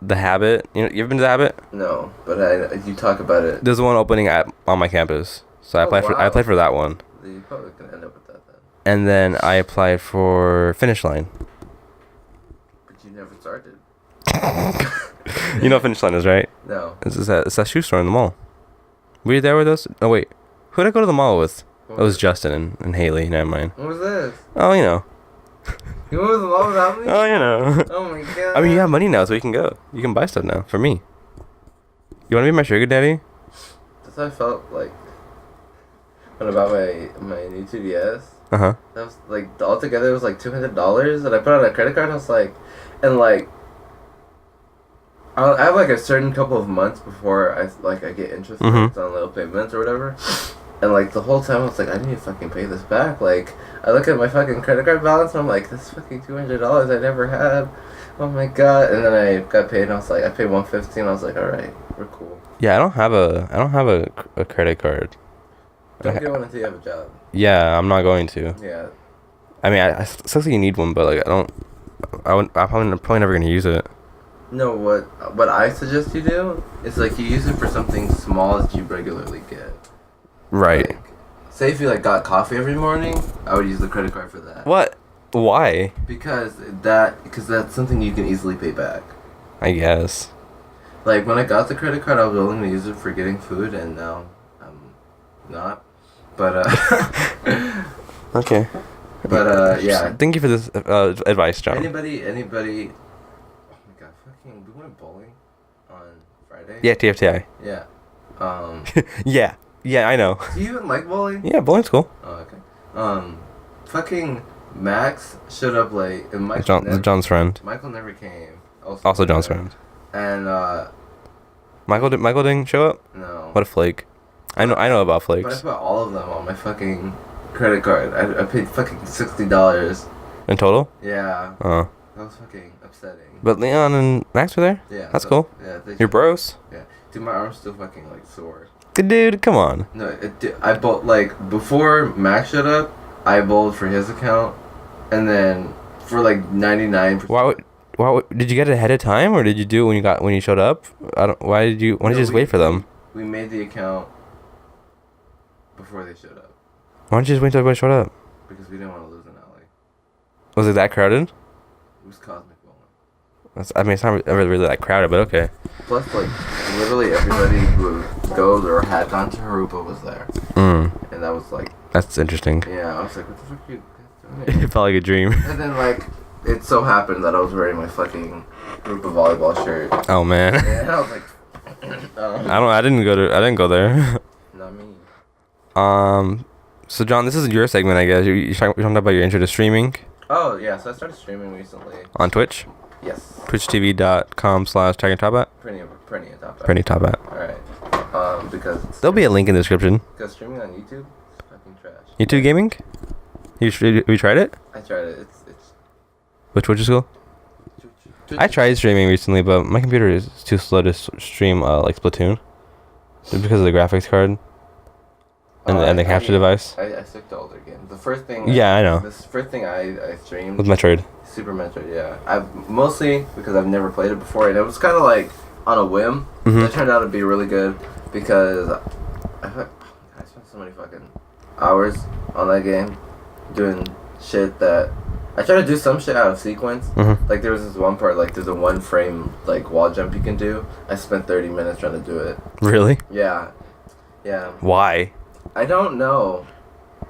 C: The Habit. You ever been to The Habit?
D: No, but you talk about it.
C: There's one opening on my campus, so I applied for that one.
D: You probably can end up with that then.
C: And then I applied for Finish Line.
D: But you never started.
C: You know what Finish Line is, right?
D: No.
C: It's that shoe store in the mall. Were you there with us? Oh wait, who did I go to the mall with? It was Justin and Haley. Never mind.
D: What was this?
C: Oh, you know.
D: You went to the mall without me?
C: Oh, you know.
D: Oh my god.
C: I mean, you have money now, so you can go. You can buy stuff now for me. You want to be my sugar daddy?
D: That's how I felt like when I bought my new 2DS.
C: That
D: was like altogether it was like $200, and I put on a credit card. And I was like, and like I have like a certain couple of months before I get interest rates on little payments or whatever. And like the whole time I was like, I need to fucking pay this back. Like I look at my fucking credit card balance and I'm like, this is fucking $200 I never had. Oh my god! And then I got paid and I was like, I paid $150 and I was like, all right, we're cool.
C: Yeah, I don't have a credit card.
D: Don't get one until you have a job.
C: Yeah, I'm not going to.
D: Yeah.
C: I mean, I still think you need one, but like I'm probably never gonna use it.
D: No, what I suggest you do is like you use it for something small that you regularly get.
C: Right.
D: Like, say if you like got coffee every morning, I would use the credit card for that.
C: What? Why?
D: Because that's something you can easily pay back.
C: I guess.
D: Like when I got the credit card, I was willing to use it for getting food, and now I'm not. But
C: Okay.
D: But yeah.
C: Thank you for this advice, John.
D: Anybody? Oh my god, fucking! We went bowling on Friday.
C: Yeah, TFTI.
D: Yeah.
C: Yeah, I know.
D: Do you even like bowling?
C: Yeah, bowling's cool.
D: Oh, okay. Fucking Max showed up late, and Michael.
C: John's friend.
D: Michael never came.
C: Also John's friend.
D: And
C: Michael didn't show up?
D: No.
C: What a flake. I know about
D: But I
C: flakes.
D: put all of them on my fucking credit card. I paid fucking $60.
C: In total?
D: Yeah.
C: Oh.
D: That was fucking upsetting.
C: But Leon and Max were there?
D: Yeah.
C: That's cool.
D: Yeah.
C: You're bros?
D: Yeah. Dude, my arm's still fucking like sore.
C: Good dude, come on.
D: No, I bowled like before Max showed up. I bowled for his account, and then for like 99%.
C: Why did you get it ahead of time, or did you do it when you showed up? Why did you just wait for them?
D: We made the account before they showed up.
C: Why don't you just wait till everybody showed up?
D: Because we didn't want to lose an alley.
C: Was it that crowded?
D: It was cosmic bowling.
C: It's not really that crowded, but okay.
D: Plus, like, literally everybody who goes or had gone to Harupa was there.
C: Mm.
D: And that was like...
C: That's interesting.
D: Yeah, I was like, what the fuck are you
C: It felt like a dream.
D: And then like it so happened that I was wearing my fucking group of volleyball shirt.
C: Oh man.
D: And I was like,
C: I didn't go there.
D: not me.
C: So John, this is your segment, I guess. You're talking about your intro to streaming
D: Oh yeah, so I started streaming recently.
C: on Twitch.
D: Yes.
C: twitchtv.com/TaggingTopBat.
D: Pretty on top.
C: Pretty top at.
D: All right. Because
C: There'll be a link in the description.
D: because streaming on YouTube, is fucking trash.
C: YouTube gaming? You tried it?
D: I tried it. It's
C: Which is cool? I tried streaming recently, but my computer is too slow to stream like Splatoon. Just because of the graphics card and the capture device.
D: I stick to older games. The first thing.
C: Yeah, I know.
D: The first thing I streamed
C: With Metroid.
D: Super Metroid. Yeah, I've mostly because I've never played it before, and it was kind of like on a whim.
C: Mhm.
D: It turned out to be really good because I spent so many fucking hours on that game doing shit that I try to do some shit out of sequence.
C: Mhm.
D: Like there was this one part, like there's a 1 frame like wall jump you can do. I spent 30 minutes trying to do it.
C: Really?
D: Yeah.
C: Why?
D: I don't know.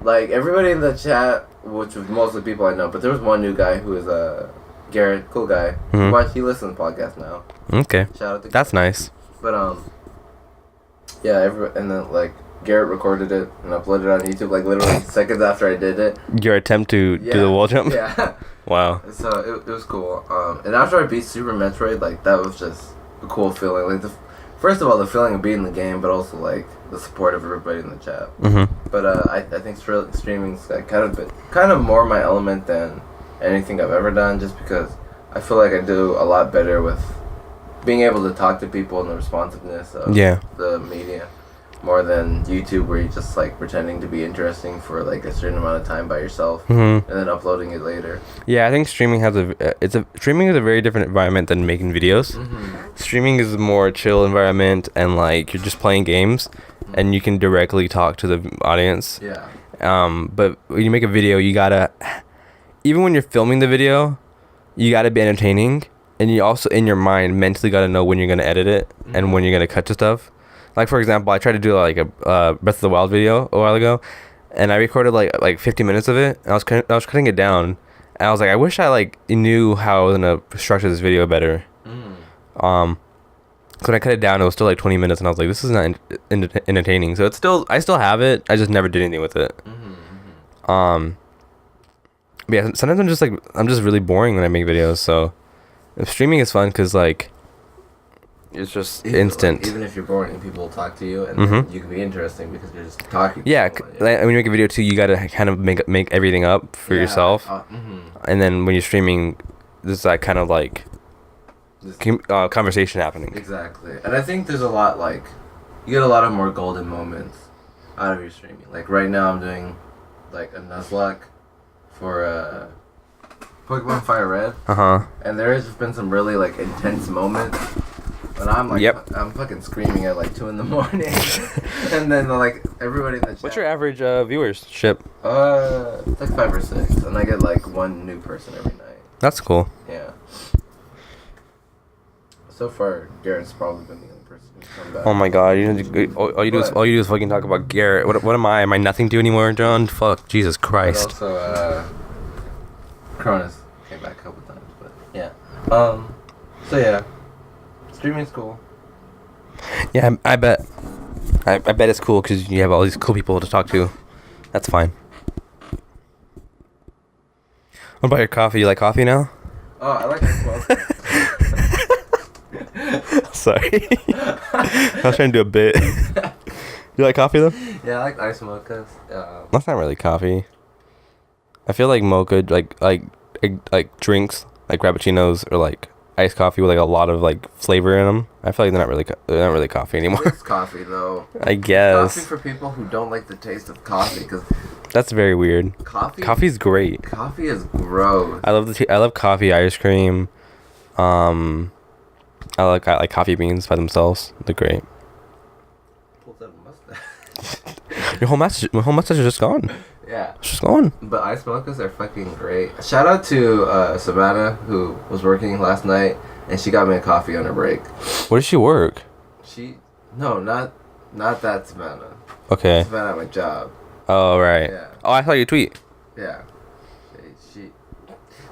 D: Like everybody in the chat, which was mostly people I know, but there was one new guy who is Garrett, cool guy.
C: Mhm.
D: He listens to the podcast now.
C: Okay.
D: Shout out to
C: That's nice.
D: But yeah, and then like Garrett recorded it and uploaded it on YouTube like literally seconds after I did it.
C: Your attempt to do the wall jump?
D: Yeah.
C: Wow.
D: So it was cool. And after I beat Super Metroid, like that was just a cool feeling. Like first of all, the feeling of beating the game, but also like the support of everybody in the chat.
C: Mhm.
D: But I think streaming's like kind of more my element than anything I've ever done, just because I feel like I do a lot better with being able to talk to people and the responsiveness of the media more than YouTube, where you're just like pretending to be interesting for like a certain amount of time by yourself
C: Mhm.
D: and then uploading it later.
C: Yeah, I think streaming streaming is a very different environment than making videos.
D: Mm-hmm.
C: Streaming is a more chill environment, and like you're just playing games, and you can directly talk to the audience.
D: Yeah.
C: But when you make a video, you gotta, even when you're filming the video, you gotta be entertaining, and you also in your mind mentally gotta know when you're gonna edit it and when you're gonna cut to stuff. Like for example, I tried to do like a Breath of the Wild video a while ago, and I recorded like 50 minutes of it, and I was cutting it down, and I was like, I wish I like knew how I was gonna structure this video better. So when I cut it down, it was still like 20 minutes, and I was like, this is not entertaining. So I still have it. I just never did anything with it. But yeah, sometimes I'm just really boring when I make videos. So streaming is fun because like it's just instant.
D: Like, even if you're boring, people will talk to you, and
C: Mhm.
D: you can be interesting because you're just talking.
C: Yeah,
D: to people.
C: like, when you make a video too, you gotta kind of make everything up for yourself, and then when you're streaming, there's that kind of like conversation happening.
D: Exactly, and I think there's a lot like you get a lot of more golden moments out of your streaming. Like right now, I'm doing like a Nuzlocke for Pokemon Fire Red, and there has been some really like intense moments. And I'm like, I'm fucking screaming at like 2 in the morning, and then like everybody in the chat.
C: What's your average viewership?
D: It's like 5 or 6, and I get like 1 new person every night.
C: That's cool.
D: Yeah. So far, Garrett's probably been the only person who's come back.
C: Oh my god, all you do is fucking talk about Garrett. What am I? Am I nothing to you anymore, John? Fuck, Jesus Christ.
D: But also, Cronus came back a couple times, but yeah. So yeah. Streaming's cool.
C: Yeah, I bet. I bet it's cool because you have all these cool people to talk to. That's fine. What about your coffee? You like coffee now?
D: Oh, I like it.
C: Sorry. I was trying to do a bit. You like coffee though?
D: Yeah, I like ice mochas.
C: That's not really coffee. I feel like mocha, like drinks, like frappuccinos or like iced coffee with like a lot of like flavor in them. I feel like they're not really coffee anymore.
D: It's coffee though.
C: I guess.
D: Coffee for people who don't like the taste of coffee, because
C: That's very weird. Coffee's great.
D: Coffee is gross.
C: I love coffee ice cream. I like coffee beans by themselves. They're great.
D: Pulls out a mustache.
C: My whole mustache is just gone.
D: Yeah.
C: It's just gone.
D: But ice mochas are fucking great. Shout out to Savannah, who was working last night, and she got me a coffee on her break.
C: Where does she work?
D: No, not that Savannah.
C: Okay.
D: Savannah at my job.
C: Oh right.
D: Yeah.
C: Oh, I saw your tweet.
D: Yeah.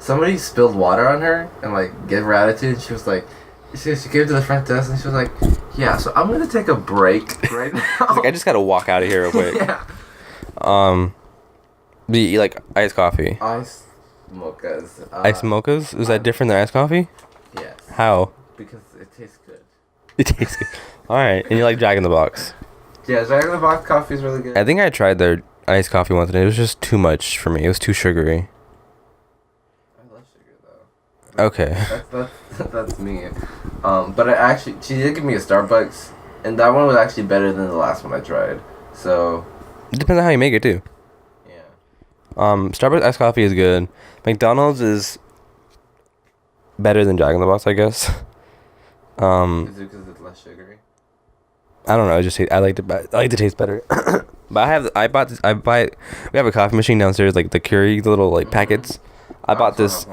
D: somebody spilled water on her and like gave her attitude. And she was like, she came to the front desk and she was like, yeah, so I'm gonna take a break right now.
C: Like, I just gotta walk out of here real quick.
D: Yeah.
C: Do you like iced coffee?
D: Iced mochas.
C: Iced mochas? Is that different than iced coffee?
D: Yes.
C: How?
D: Because it tastes good.
C: It tastes good. Alright, and you like Jack in the Box?
D: Yeah, Jack in the Box coffee is really good.
C: I think I tried their iced coffee once and it was just too much for me. It was too sugary.
D: I love sugar though.
C: Okay.
D: That's me. But she did give me a Starbucks, and that one was actually better than the last one I tried. So.
C: It depends on how you make it too.
D: Yeah.
C: Starbucks iced coffee is good. McDonald's is better than Jack in the Box, I guess.
D: Is it because it's less sugary?
C: I don't know. I like the taste better. But we have a coffee machine downstairs, like the Keurig, the little like packets. I bought this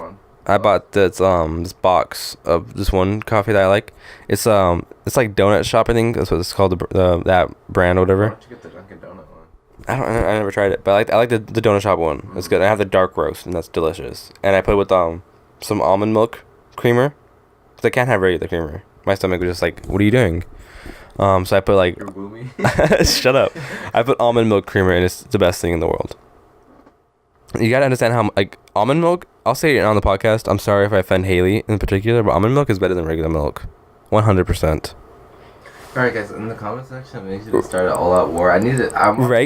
C: this box of this one coffee that I like. It's like Donut Shop, I think that's what it's called, that brand or whatever.
D: Why don't you get the Dunkin' Donut one?
C: I never tried it, but I like the Donut Shop one. Mm-hmm. It's good. I have the dark roast, and that's delicious. And I put it with some almond milk creamer, because I can't have regular creamer. My stomach was just like, what are you doing? So I put like...
D: You're Woomy?
C: Shut up. I put almond milk creamer, and it's the best thing in the world. You gotta understand how, like, almond milk, I'll say it on the podcast, I'm sorry if I offend Haley in particular, but almond milk is better than regular milk. 100%.
D: Alright guys, in the comment section, make sure to start an all-out war. I need it.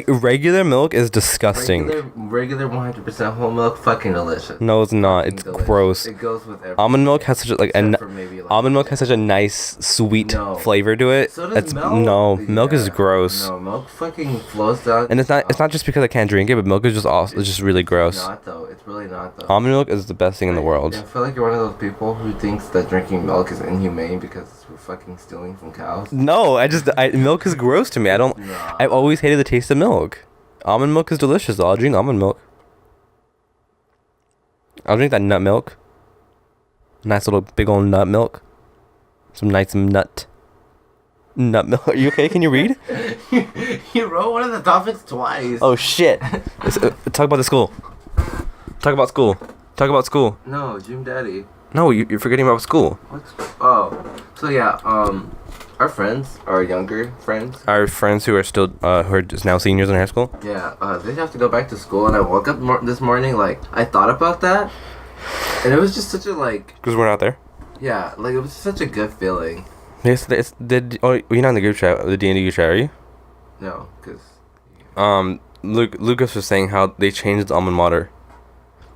C: Regular milk is disgusting.
D: Regular 100% whole milk, fucking delicious.
C: No, it's not. It's
D: delicious.
C: gross.
D: It goes with everything.
C: Almond milk has such almond milk has such a nice sweet flavor to it.
D: So does milk.
C: Milk is gross.
D: No, milk fucking flows down.
C: And it's not just because I can't drink it, but milk is it's just really gross.
D: It's not though. It's really not though.
C: Almond milk is the best thing in the world.
D: I feel like you're one of those people who thinks that drinking milk is inhumane because we're fucking stealing from cows.
C: No, milk is gross to me. I've always hated the taste of milk. Almond milk is delicious though. I'll drink almond milk. I'll drink that nut milk. Nice little big old nut milk. Some nice nut milk. Are you okay? Can you read?
D: You wrote one of the topics twice.
C: Oh shit. Talk about the school. Talk about school. Talk about school.
D: No, Jim Daddy.
C: No, you're forgetting about school.
D: So yeah, our friends, our younger friends.
C: Our friends who are still, who are just now seniors in high school.
D: Yeah, they have to go back to school, and I woke up this morning, like, I thought about that, and it was just such a, like...
C: Because we're not there?
D: Yeah, like, it was such a good feeling.
C: Yes, you're not in the group chat, the D&D group chat, are you?
D: No, because...
C: Lucas was saying how they changed the almond water.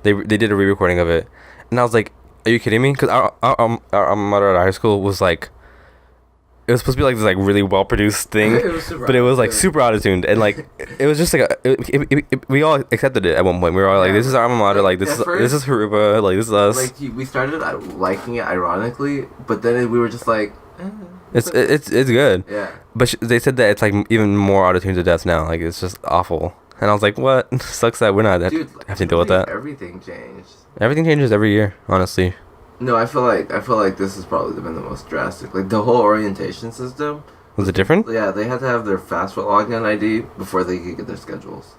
C: They did a re-recording of it, and I was like, are you kidding me? Because our alma mater at our high school was like... It was supposed to be like this like really well produced thing, but it was like super auto-tuned, and like it was just like we all accepted it at one point. We were all like, "This is our alma mater, like this is Haruba, like this is us."
D: Like we started liking it ironically, but then we were just like,
C: it's good.
D: Yeah.
C: But they said that it's like even more auto-tuned to death now. Like it's just awful, and I was like, "What? Sucks that we're not having to deal with that."
D: Everything changed.
C: Everything changes every year, honestly.
D: No, I feel like this has probably been the most drastic. Like the whole orientation system.
C: Was it different?
D: Yeah, they had to have their FastFoot login ID before they could get their schedules.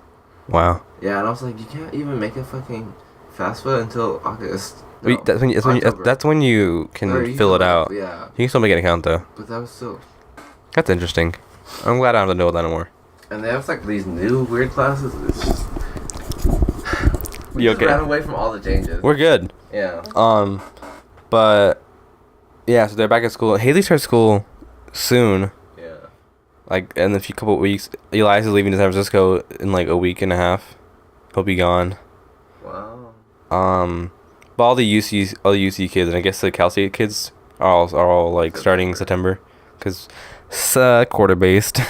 C: Wow.
D: Yeah, and I was like, you can't even make a fucking FastFoot until August. No,
C: Wait, that's when you can fill it out.
D: Yeah.
C: You can still make an account though.
D: But that was still.
C: That's interesting. I'm glad I don't have to know that anymore.
D: And they have like these new weird classes. It's just. We just ran away from all the changes.
C: We're good.
D: Yeah.
C: But yeah, so they're back at school. Haley starts school soon.
D: Yeah.
C: Like in a couple of weeks. Elias is leaving to San Francisco in like a week and a half. He'll be gone.
D: Wow.
C: But all the UC kids, and I guess the Cal State kids are all like starting in September, cause quarter based.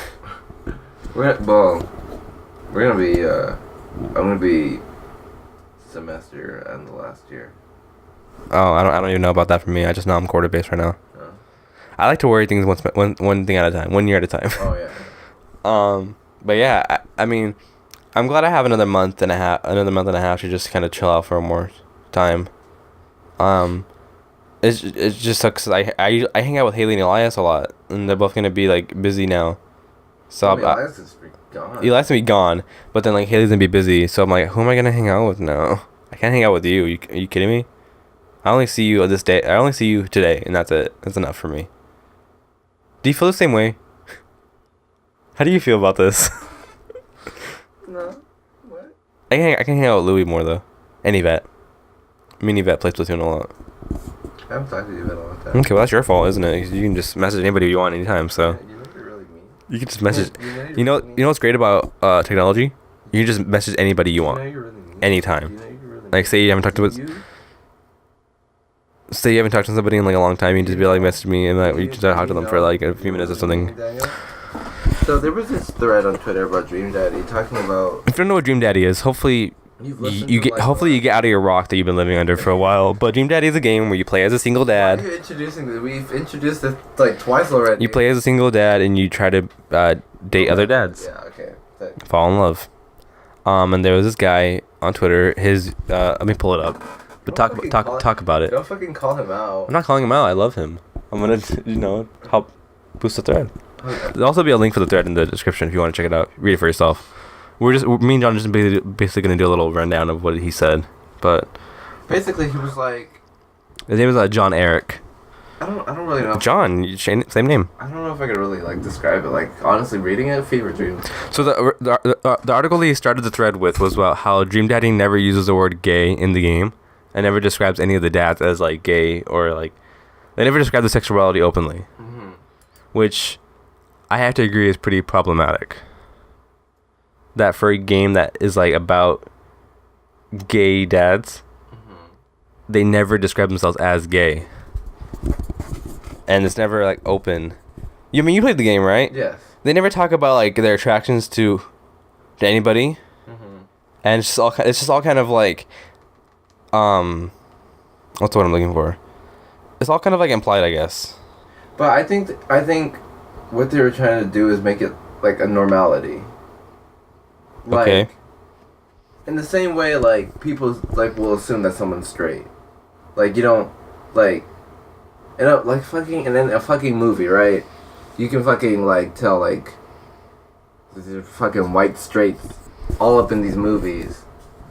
D: We're gonna be I'm gonna be semester and the last year.
C: Oh, I don't even know about that for me. I just know I'm quarter based right now. Oh. I like to worry things one thing at a time, 1 year at a time.
D: Oh yeah.
C: But yeah, I mean, I'm glad I have another month and a half to just kind of chill out for more time. It just sucks. I hang out with Haley and Elias a lot, and they're both gonna be like busy now. So
D: Elias is gone.
C: Elias gonna be gone, but then like Haley's gonna be busy. So I'm like, who am I gonna hang out with now? I can't hang out with you. Are you kidding me? I only see you this day. I only see you today, and that's it. That's enough for me. Do you feel the same way? How do you feel about this?
D: No. What?
C: I can hang out with Louis more though. And Yvette. Me and Yvette play Splatoon a lot.
D: I haven't talked to you in a long time.
C: Okay, well that's your fault, isn't it? You can just message anybody you want anytime. So
D: Yeah, you know you're really mean.
C: you can just message.
D: You
C: You know what's great about technology? You can just message anybody you
D: You know
C: want
D: you're really mean.
C: anytime.
D: You know you're really
C: Like say you haven't talked to somebody in like a long time, you can just be like message me and like you just talk to them for like a few minutes or something.
D: Daniel? So there was this thread on Twitter about Dream Daddy talking about.
C: If you don't know what Dream Daddy is, hopefully
D: You've listened
C: you
D: to,
C: get
D: like,
C: hopefully you get out of your rock that you've been living under for a while. But Dream Daddy is a game where you play as a single
D: Why are
C: dad.
D: you introducing this? We've introduced it like twice already.
C: You play as a single dad and you try to date other dads,
D: Yeah. Okay.
C: fall in love. And there was this guy on Twitter. His let me pull it up. But
D: Don't fucking
C: talk about it.
D: Don't fucking call him out.
C: I'm not calling him out. I love him. I'm gonna help boost the thread. There'll also be a link for the thread in the description if you want to check it out. Read it for yourself. Me and John are just basically gonna do a little rundown of what he said. But
D: Basically, he was like,
C: his name is John Eric.
D: I don't really know.
C: John, same name.
D: I don't know if I could really like describe it. Like honestly, reading it, fever dream.
C: So the article he started the thread with was about how Dream Daddy never uses the word gay in the game, and never describes any of the dads as like gay or like they never describe the sexuality openly, which I have to agree is pretty problematic. That for a game that is like about gay dads, they never describe themselves as gay, and it's never like open. You played the game, right?
D: Yes.
C: They never talk about like their attractions to anybody, and it's just all kind of like, what's the word I'm looking for? It's all kind of like implied, I guess.
D: But I think what they were trying to do is make it like a normality. Like,
C: Okay.
D: in the same way, like people like will assume that someone's straight. Like you don't like, like fucking, and then a fucking movie, right? You can fucking like tell like there's fucking white straights all up in these movies.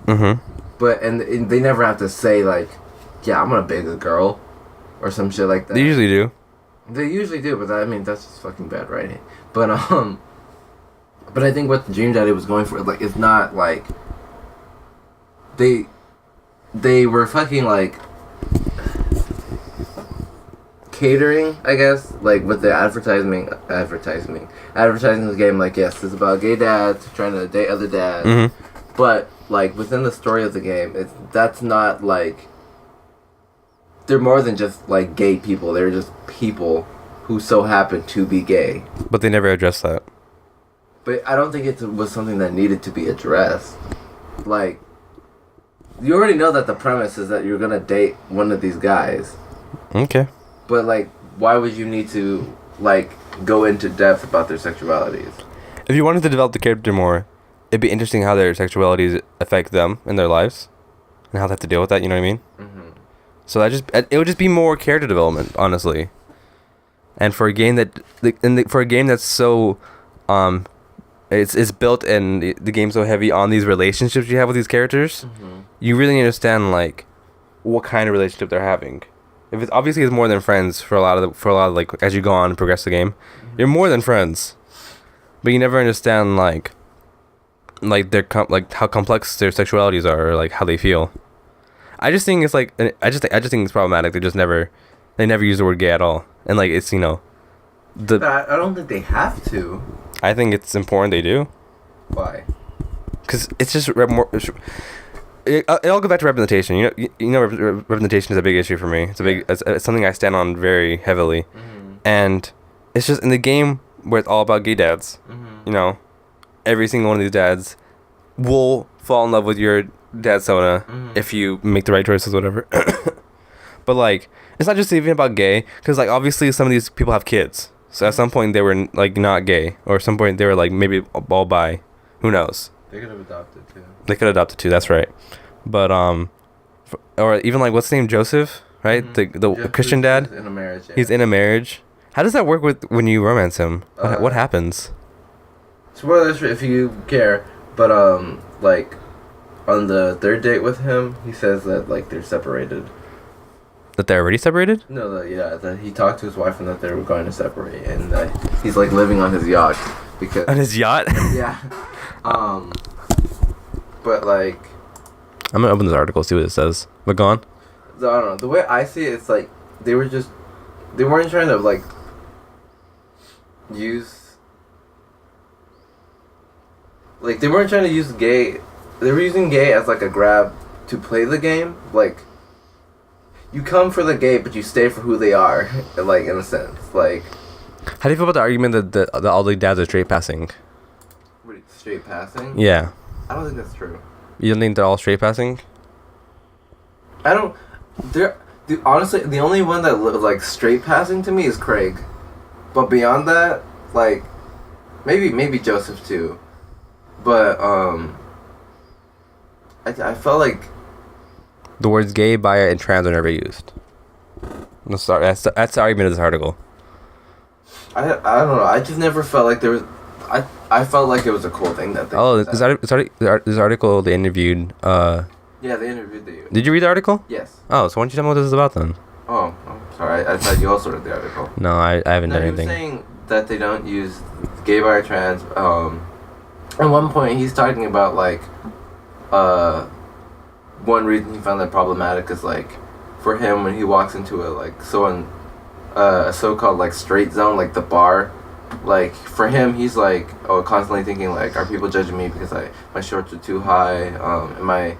D: But and they never have to say like, yeah, I'm gonna bang a girl, or some shit like that.
C: They usually do.
D: They usually do, but I mean that's just fucking bad writing. But I think what the Dream Daddy was going for, like, it's not like they were fucking like catering, I guess, like with the advertising the game. Like, yes, it's about gay dads trying to date other dads, but like within the story of the game, that's not like they're more than just like gay people. They're just people who so happen to be gay.
C: But they never address that.
D: But I don't think it was something that needed to be addressed. Like, you already know that the premise is that you're gonna date one of these guys.
C: Okay.
D: But like, why would you need to like go into depth about their sexualities?
C: If you wanted to develop the character more, it'd be interesting how their sexualities affect them in their lives, and how they have to deal with that. You know what I mean? So it would just be more character development, honestly. And for a game that's so, it's built and the game's so heavy on these relationships you have with these characters, you really understand like what kind of relationship they're having. If it's obviously it's more than friends for a lot of like as you go on and progress the game, you're more than friends, but you never understand like their like how complex their sexualities are or like how they feel. I just think it's like I just think it's problematic. They never use the word gay at all, and like it's
D: But I don't think they have to.
C: I think it's important they do.
D: Why?
C: Because it's just it'll go back to representation. Representation is a big issue for me. It's something I stand on very heavily, and it's just in the game where it's all about gay dads. Every single one of these dads will fall in love with your dad's soda if you make the right choices, whatever. But like, it's not just even about gay, because like obviously some of these people have kids. So at some point they were like not gay, or at some point they were like maybe all bi. Who knows?
D: They could have adopted too.
C: They could adopt it too. That's right. But or even like what's his name, Joseph, right? The Christian dad.
D: In a marriage. Yeah.
C: He's in a marriage. How does that work with when you romance him? What happens?
D: Spoilers if you care, but like on the third date with him, he says that like they're separated.
C: That they're already separated?
D: No, that he talked to his wife and that they were going to separate, and that he's like living on his yacht because
C: On his yacht?
D: yeah, but like
C: I'm gonna open this article, see what it says. But go on.
D: I don't know. The way I see it, it's like they weren't trying to like use they weren't trying to use gay. They were using gay as like a grab to play the game. Like you come for the gay, but you stay for who they are. Like in a sense, like.
C: How do you feel about the argument that all the dads are straight passing?
D: What, straight passing?
C: Yeah.
D: I don't think that's true.
C: You don't think they're all straight passing?
D: I don't. Honestly, the only one that like straight passing to me is Craig, but beyond that, like, maybe Joseph too, but I felt like
C: The words gay, bi, and trans are never used. No, sorry, that's the argument of this article.
D: I don't know. I just never felt like there was. I felt like it was a cool thing that they.
C: Oh, this article they interviewed.
D: Yeah, they interviewed you.
C: Did you read the article?
D: Yes.
C: Oh, so why don't you tell me what this is about then?
D: Oh, sorry. I thought you also read the article.
C: No, I haven't
D: No,
C: done
D: he was
C: anything.
D: saying that they don't use gay, bi, or trans. At one point, he's talking about like, one reason he found that problematic is like, for him when he walks into a so-called like straight zone, like the bar, like for him he's like constantly thinking like, are people judging me because my shorts are too high? Am I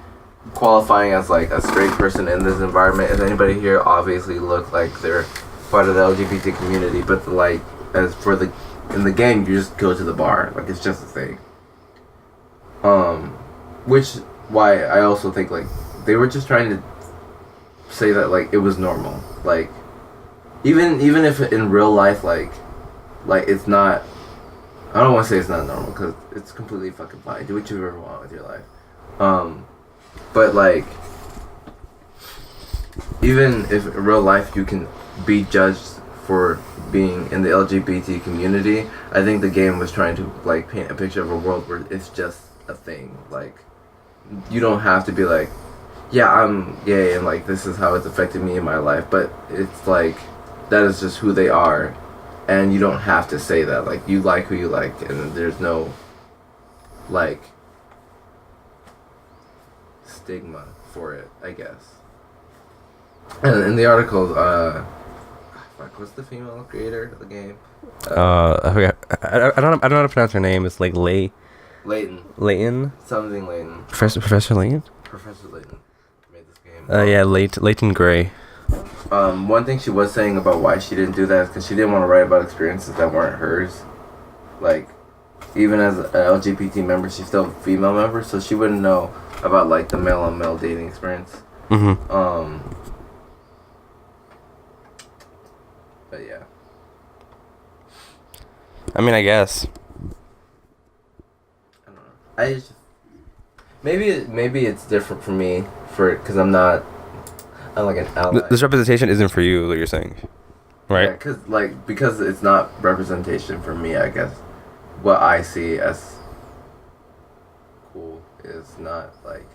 D: qualifying as like a straight person in this environment? Does anybody here obviously look like they're part of the LGBT community? But like as for in the game, you just go to the bar, like it's just a thing. Which why I also think like they were just trying to say that like it was normal, like even if in real life like it's not. I don't want to say it's not normal because it's completely fucking fine. Do what you ever want with your life. But like even if in real life you can be judged for being in the LGBT community, I think the game was trying to like paint a picture of a world where it's just a thing. Like you don't have to be like, yeah, I'm gay and like this is how it's affected me in my life, but it's like that is just who they are, and you don't have to say that. Like you like who you like, and there's no like stigma for it, I guess. And in the article, what's the female creator of the game?
C: I forgot. I don't know how to pronounce her name. It's like Layton.
D: Something Layton.
C: Professor Layton.
D: Professor Layton made this game.
C: Yeah, Layton Gray.
D: One thing she was saying about why she didn't do that is because she didn't want to write about experiences that weren't hers. Like, even as an LGBT member, she's still a female member, so she wouldn't know about like the male on male dating experience.
C: Mm-hmm.
D: But yeah.
C: I mean, I guess.
D: I don't know. I just maybe it's different for me because I'm like an ally.
C: This representation isn't for you, what you're saying, right?
D: Yeah, because it's not representation for me. I guess what I see as cool is not like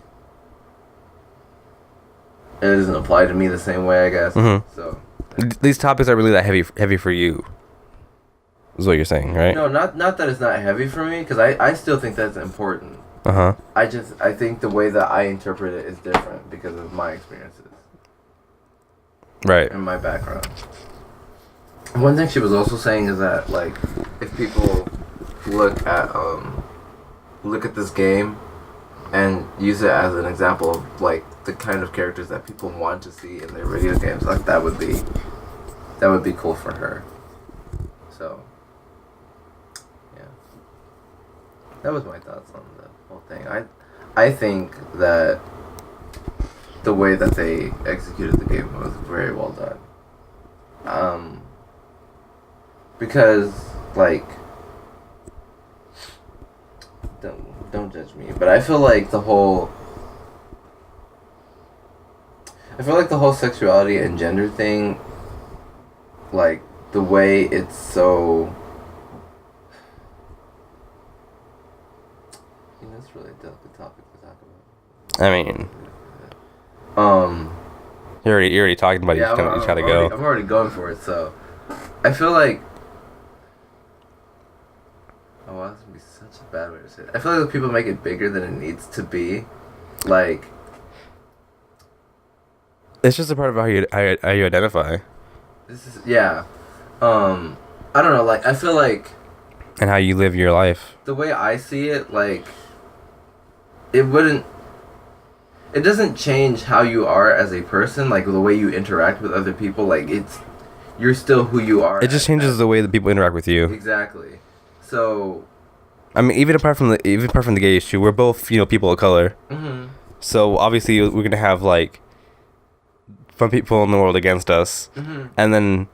D: it doesn't apply to me the same way. I guess.
C: Mm-hmm.
D: So
C: These topics are really that heavy for you. Is what you're saying, right?
D: no, not that it's not heavy for me because I still think that's important.
C: Uh-huh.
D: I think the way that I interpret it is different because of my experiences.
C: Right.
D: And my background. One thing she was also saying is that like if people look at this game and use it as an example of like the kind of characters that people want to see in their video games, like that would be cool for her. So yeah. That was my thoughts on the whole thing. I think that the way that they executed the game was very well done. Because like don't judge me, but I feel like the whole sexuality and gender thing, like the way it's so, that's really a delicate topic to talk about.
C: I mean, You're already talking about
D: Yeah,
C: you gotta go.
D: I'm already going for it. So, I feel like. Oh, wow, that's gonna be such a bad way to say it. I feel like if people make it bigger than it needs to be, like.
C: It's just a part of how you identify.
D: This is I don't know. Like I feel like.
C: And how you live your life.
D: The way I see it, like. It doesn't change how you are as a person, like the way you interact with other people. Like you're still who you are.
C: It just changes the way that people interact with you.
D: Exactly. So.
C: I mean, even apart from the gay issue, we're both people of color.
D: Mm-hmm.
C: So obviously we're gonna have like some people in the world against us, and then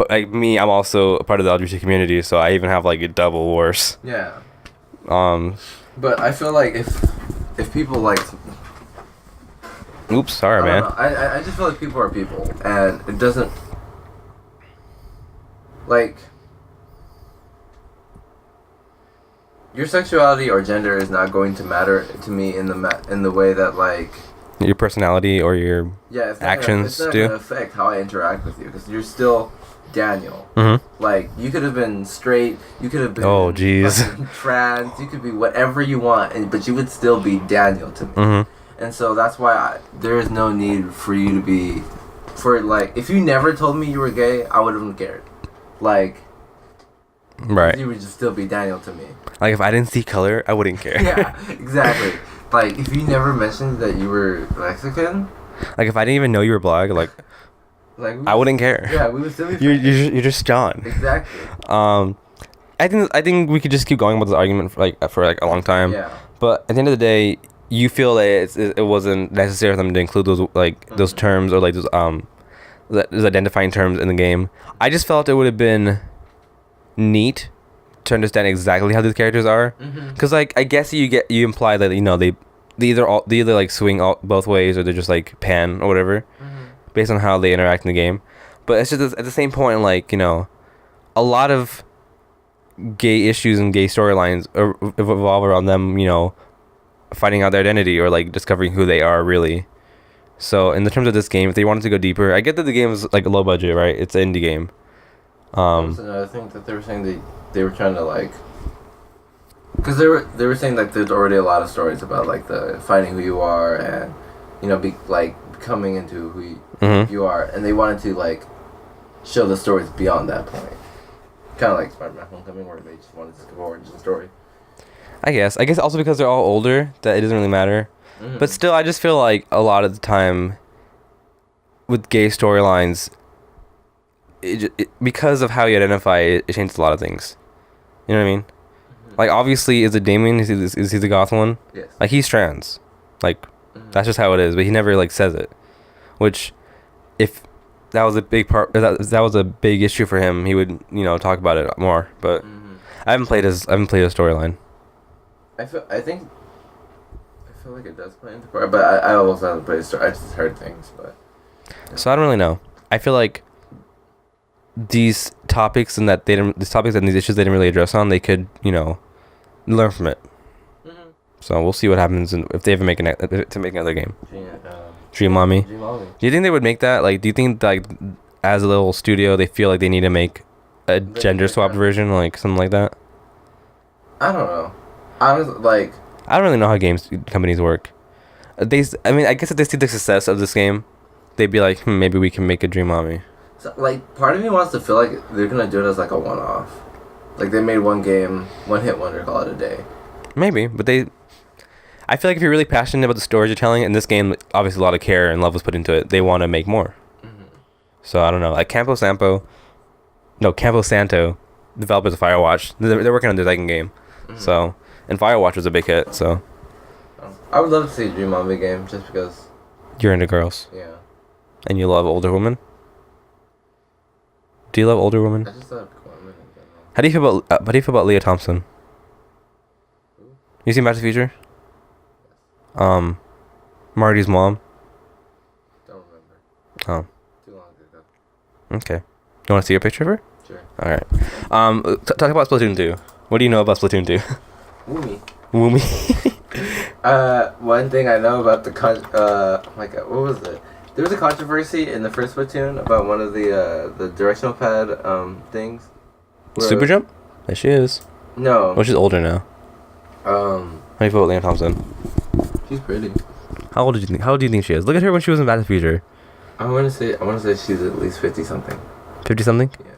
C: like me, I'm also a part of the LGBT community, so I even have like a double worse.
D: Yeah.
C: But
D: I feel like if people like.
C: Oops, sorry, man.
D: I just feel like people are people, and it doesn't. Like. Your sexuality or gender is not going to matter to me in the way that like.
C: Your personality or your
D: it's
C: actions
D: not gonna affect how I interact with you because you're still Daniel.
C: Mm-hmm.
D: Like you could have been straight, you could have been trans, you could be whatever you want, but you would still be Daniel to me.
C: Mm-hmm.
D: And so that's why there is no need for you to be, like if you never told me you were gay, I wouldn't have cared. Like,
C: right,
D: you would just still be Daniel to me.
C: Like if I didn't see color, I wouldn't care.
D: Yeah, exactly. Like, if you never mentioned that you were Mexican...
C: Like, if I didn't even know you were black, like I wouldn't care.
D: Yeah, we would still be
C: friends. You're just John.
D: Exactly.
C: I think we could just keep going about this argument for a long time.
D: Yeah.
C: But at the end of the day, you feel that it wasn't necessary for them to include those, those terms or, those identifying terms in the game. I just felt it would have been neat to understand exactly how these characters are, because I guess you imply that they either swing both ways or they're just like pan or whatever, based on how they interact in the game. But it's just at the same point, a lot of gay issues and gay storylines revolve around them, finding out their identity or discovering who they are really. So in the terms of this game, if they wanted to go deeper, I get that the game is a low budget, right? It's an indie game.
D: That's another thing that they were saying they were trying to because they were saying there's already a lot of stories about the finding who you are and becoming into who you are, and they wanted to show the stories beyond that point, kind of like Spider-Man: Homecoming, where they just wanted to skip forward to the story.
C: I guess also because they're all older that it doesn't really matter, but still I just feel like a lot of the time with gay storylines, because of how you identify it changes a lot of things. You know what I mean? Obviously, is it Damien? Is he the goth one?
D: Yes.
C: He's trans. That's just how it is. But he never says it. Which, if that was a big part, that was a big issue for him, he would talk about it more. But I haven't played his storyline.
D: I feel like it does play into part, but I almost haven't played the story. I just heard things, but.
C: Yeah. So I don't really know. I feel like these topics and these issues they didn't really address on, they could learn from it. So we'll see what happens if they ever make another game. Dream Mommy. Do you think they would make that? Do you think as a little studio they feel like they need to make a gender swapped version, something like that?
D: I don't know. Honestly,
C: I don't really know how games companies work. I guess if they see the success of this game, they'd be like, maybe we can make a Dream Mommy.
D: So, part of me wants to feel like they're gonna do it as a one-off. They made one game, one hit wonder, call it a day.
C: Maybe, but I feel like if you're really passionate about the stories you're telling, in this game, obviously a lot of care and love was put into it. They want to make more. So I don't know. Campo Santo, developers of Firewatch, they're working on their second game. So, and Firewatch was a big hit. So,
D: I would love to see a Dream Mommy game just because
C: you're into girls.
D: Yeah.
C: And you love older women. Do you love older women?
D: I just love women in general.
C: How do you feel about Leah Thompson?
D: Who?
C: You seen Back to the Future? Marty's mom.
D: Don't remember.
C: Oh.
D: Too long ago.
C: Okay. You want to see a picture of her?
D: Sure.
C: All right. Talk about Splatoon 2. What do you know about Splatoon 2?
D: Woomy. One thing I know about the oh my god, what was it? There was a controversy in the first Splatoon about one of the directional pad things.
C: Super jump? There she is.
D: No.
C: Well, she's older now.
D: How
C: do you feel about Liam Thompson?
D: She's pretty.
C: How old do you think she is? Look at her when she was in Back to the Future.
D: I want to say she's at least 50 something.
C: 50 something?
D: Yeah.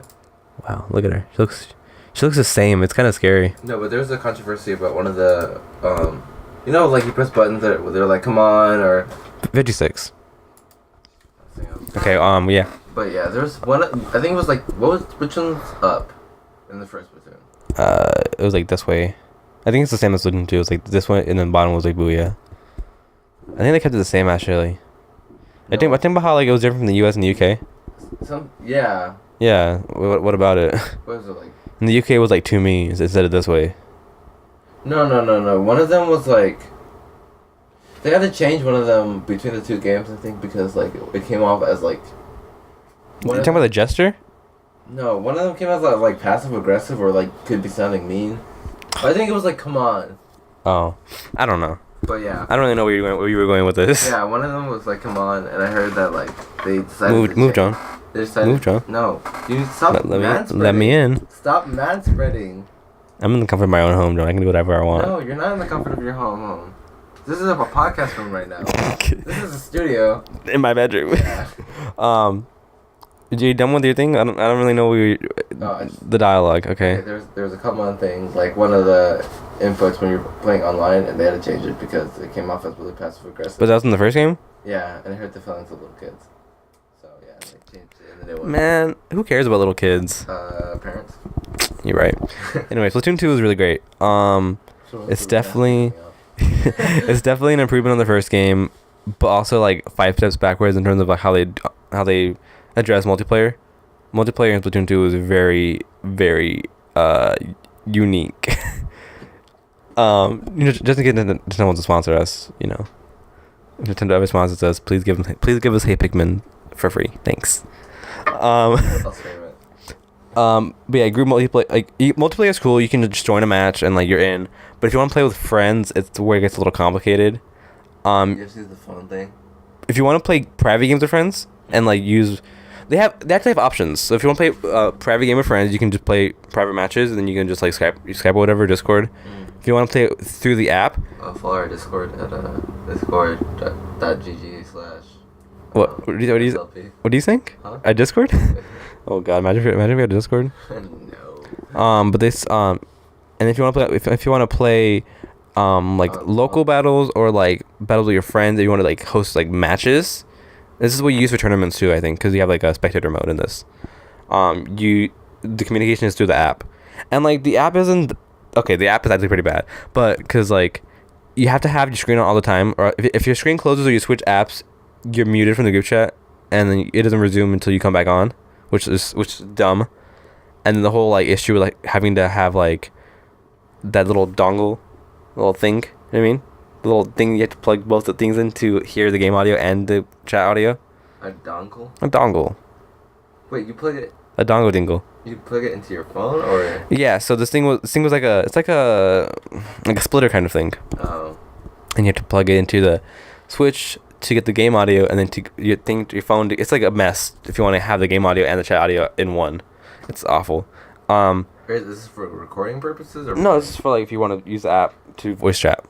C: Wow, look at her. She looks the same. It's kind of scary.
D: No, but there was a controversy about one of the like you press buttons that they're like, come on, or
C: 56. Okay, yeah.
D: But yeah, there's one. I think it was like, which one's up in the first Splatoon?
C: It was like this way. I think it's the same as Splatoon 2. It was like this one, and then the bottom was like Booyah. I think they kept it the same actually.
D: No.
C: I think about how like it was different from the US and the UK.
D: Yeah.
C: Yeah. What about it?
D: What was it like?
C: In the UK it was like 2 me's instead of this way.
D: No. One of them was like, they had to change one of them between the two games, I think, because like it came off as like.
C: You talking about the gesture?
D: No, one of them came out as like passive aggressive or like could be sounding mean. I think it was like, come on.
C: Oh, I don't know.
D: But yeah.
C: I don't really know where you were going with this.
D: Yeah, one of them was like, come on, and I heard that like they decided
C: Move, John.
D: They decided,
C: Move, John.
D: No, you stop
C: Let me in.
D: Stop man spreading.
C: I'm in the comfort of my own home, John. I can do whatever I want.
D: No, you're not in the comfort of your home. This is a podcast room right now. This is a studio.
C: In my bedroom.
D: Yeah.
C: You done with your thing? I don't really know the dialogue. Okay.
D: There's a couple of things, like one of the inputs when you're playing online, and they had to change it because it came off as really passive aggressive.
C: But that was in the first game?
D: Yeah, and it hurt the feelings of little kids. So yeah, they changed it in the new one.
C: Man, who cares about little kids?
D: Parents.
C: You're right. Anyway, Splatoon 2 is really great. It's definitely it's definitely an improvement on the first game, but also like 5 steps backwards in terms of like how they address multiplayer. Multiplayer in Splatoon 2 is very, very unique. Just in case Nintendo wants to sponsor us, if Nintendo ever sponsors us, please give us Hey Pikmin for free. Thanks.
D: I'll stream it.
C: But yeah, group multiplayer is cool. You can just join a match and like you're in. But if you want to play with friends, it's where it gets a little complicated.
D: You have to do the phone thing.
C: If you want to play private games with friends and like they actually have options. So if you want to play a private game with friends, you can just play private matches, and then you can just like Skype or whatever, Discord. If you want to play through the app,
D: follow our Discord at discord.gg/.
C: What do you think?
D: Huh?
C: At Discord? Oh God, imagine if we had a Discord.
D: No.
C: But this and if you want to play, if you want to play, like local battles or like battles with your friends, if you want to like host like matches. This is what you use for tournaments too, I think, because you have like a spectator mode in this. The communication is through the app, and like the app isn't okay. The app is actually pretty bad, but because like you have to have your screen on all the time, or if your screen closes or you switch apps, you're muted from the group chat, and then it doesn't resume until you come back on, which is dumb. And then the whole like issue with like having to have like that little dongle, little thing. You know what I mean? The little thing you have to plug both the things in to hear the game audio and the chat audio.
D: A dongle?
C: A dongle.
D: Wait, you plug it?
C: A dongle dingle.
D: You plug it into your phone, or?
C: Yeah. So this thing was like a splitter kind of thing.
D: Oh.
C: And you have to plug it into the Switch to get the game audio, and then to your phone. It's like a mess if you want to have the game audio and the chat audio in one. It's awful.
D: Is this for recording purposes, or?
C: No, this is for like if you want to use the app to voice chat.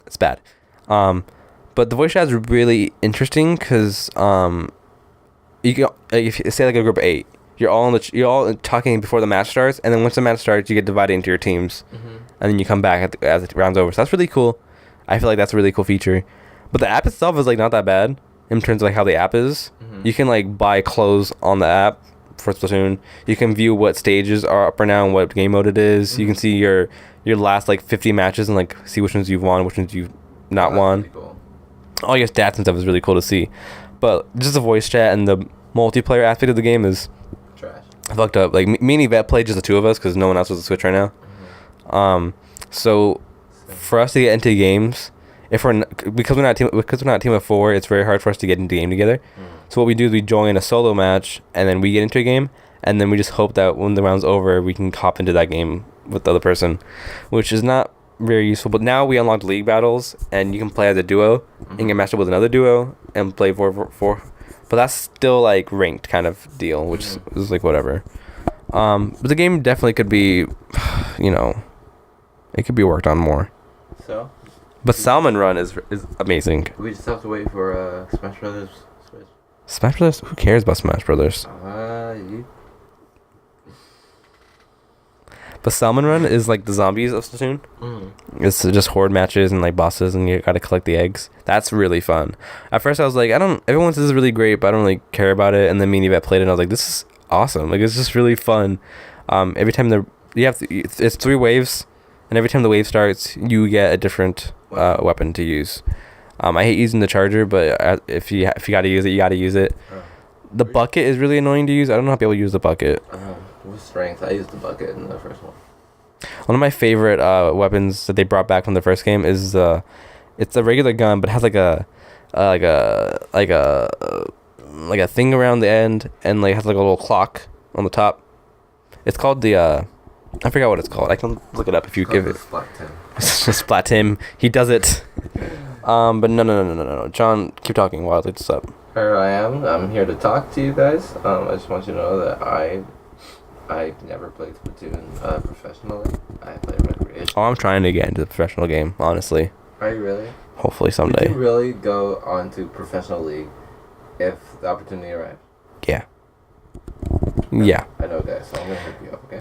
C: It's bad. But the voice chat is really interesting because you can, if you say like a group of 8, you're all talking before the match starts, and then once the match starts, you get divided into your teams, and then you come back as the round's over. So that's really cool. I feel like that's a really cool feature. But the app itself is like not that bad in terms of like how the app is. You can like buy clothes on the app for Splatoon. You can view what stages are up or down, and what game mode it is. You can see your last like 50 matches and like see which ones you've won, which ones you've not won.
D: Cool.
C: All your stats and stuff is really cool to see. But just the voice chat and the multiplayer aspect of the game is
D: Trash.
C: fucked up. Like me and Yvette played just the two of us because no one else was on Switch right now. So for us to get into games, because we're not a team of 4, it's very hard for us to get into a game together. So what we do is we join a solo match, and then we get into a game, and then we just hope that when the round's over, we can hop into that game with the other person, which is not very useful. But now we unlocked league battles, and you can play as a duo, and get matched up with another duo, and play 4v4. But that's still like ranked kind of deal, which is like whatever. But the game definitely could be, it could be worked on more.
D: So.
C: But Salmon Run is amazing.
D: We just have to wait for Smash Brothers Switch.
C: Smash Brothers? Who cares about Smash Brothers?
D: You.
C: But Salmon Run is like the zombies of Splatoon. It's just horde matches and like bosses, and you gotta collect the eggs. That's really fun. At first I was like, everyone says this is really great, but I don't really care about it. And then me and Yvette played it, and I was like, this is awesome. Like, it's just really fun. Every time it's 3 waves, and every time the wave starts, you get a different weapon to use. I hate using the charger, but if you gotta use it, you gotta use it. The bucket is really annoying to use. I don't know how people use the bucket.
D: With strength, I used the bucket in the first one.
C: One of my favorite weapons that they brought back from the first game is it's a regular gun, but it has like a thing around the end, and like has like a little clock on the top. It's called the I forgot what it's called. I can look it up if you give it. Splat Tim. He does it. But no. John, keep talking while I look this up.
D: Here I am. I'm here to talk to you guys. I just want you to know that I never played Splatoon professionally. I played recreation.
C: Oh, I'm trying to get into the professional game, honestly.
D: Are you really?
C: Hopefully someday.
D: Would you really go on to professional league if the opportunity arrived?
C: Yeah. Yeah.
D: I know, guys, so I'm gonna hook you up, okay?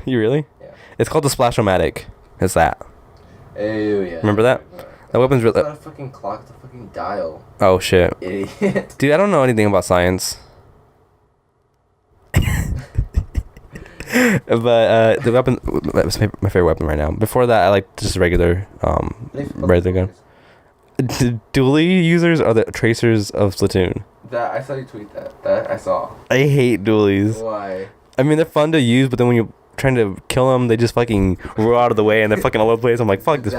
C: You really?
D: Yeah.
C: It's called the Splash-O-Matic. It's that.
D: Oh, yeah.
C: Remember that? That weapon's really...
D: It's not a fucking clock, it's a fucking dial.
C: Oh, shit.
D: Idiot.
C: Dude, I don't know anything about science. But the weapon... That's my favorite weapon right now. Before that, I like just regular gun. Dually users are the tracers of Splatoon.
D: That I saw you tweet that. That I saw.
C: I hate dualies.
D: Why?
C: I mean, they're fun to use, but then when you're trying to kill them, they just fucking roll out of the way and they're fucking all over the place. I'm like, fuck this.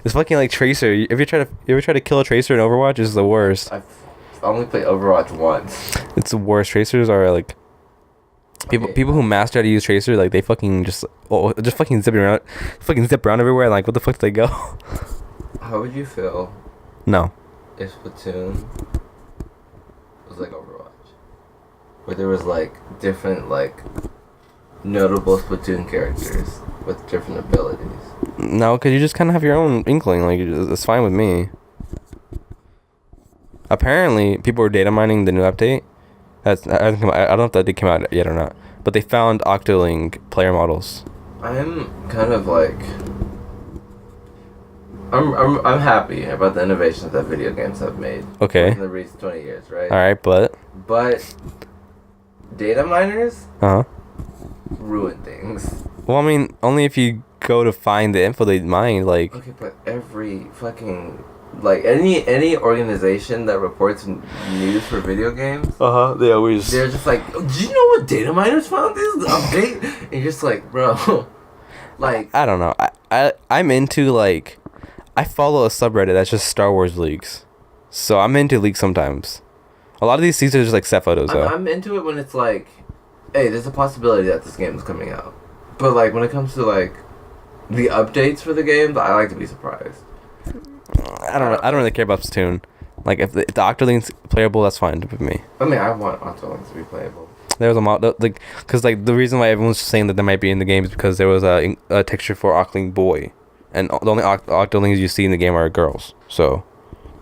C: This fucking like tracer. If you ever try to kill a tracer in Overwatch, it's the worst.
D: I've only played Overwatch once.
C: It's the worst. Tracers are like people who master how to use tracer, like they fucking just fucking zip around everywhere. Like, what the fuck did they go?
D: How would you feel?
C: No.
D: If Splatoon was like Overwatch, where there was like different like notable Splatoon characters with different abilities.
C: No, because you just kind of have your own inkling. Like, it's fine with me. Apparently, people were data mining the new update. I don't know if that did come out yet or not, but they found Octoling player models.
D: I'm kind of like I'm happy about the innovations that video games have made.
C: Okay.
D: In the recent 20 years, right?
C: All right, but
D: data miners
C: uh-huh.
D: ruin things.
C: Well, I mean, only if you go to find the info they mine, like.
D: Okay, but every fucking like any organization that reports news for video games, they're just like, oh, did you know what data miners found this update? And you're just like, bro, like.
C: I don't know. I'm into like. I follow a subreddit that's just Star Wars leaks. So I'm into leaks sometimes. A lot of these leaks are just like set photos, though.
D: I'm into it when it's like, hey, there's a possibility that this game is coming out. But like when it comes to like the updates for the games, I like to be surprised.
C: I don't really care about Splatoon. Like if the Octoling's playable, that's fine with me.
D: I mean, I want Octolings to be playable.
C: There was a mod, like, because like the reason why everyone's saying that they might be in the game is because there was a texture for Octoling boy. And the only Octolings you see in the game are girls. So,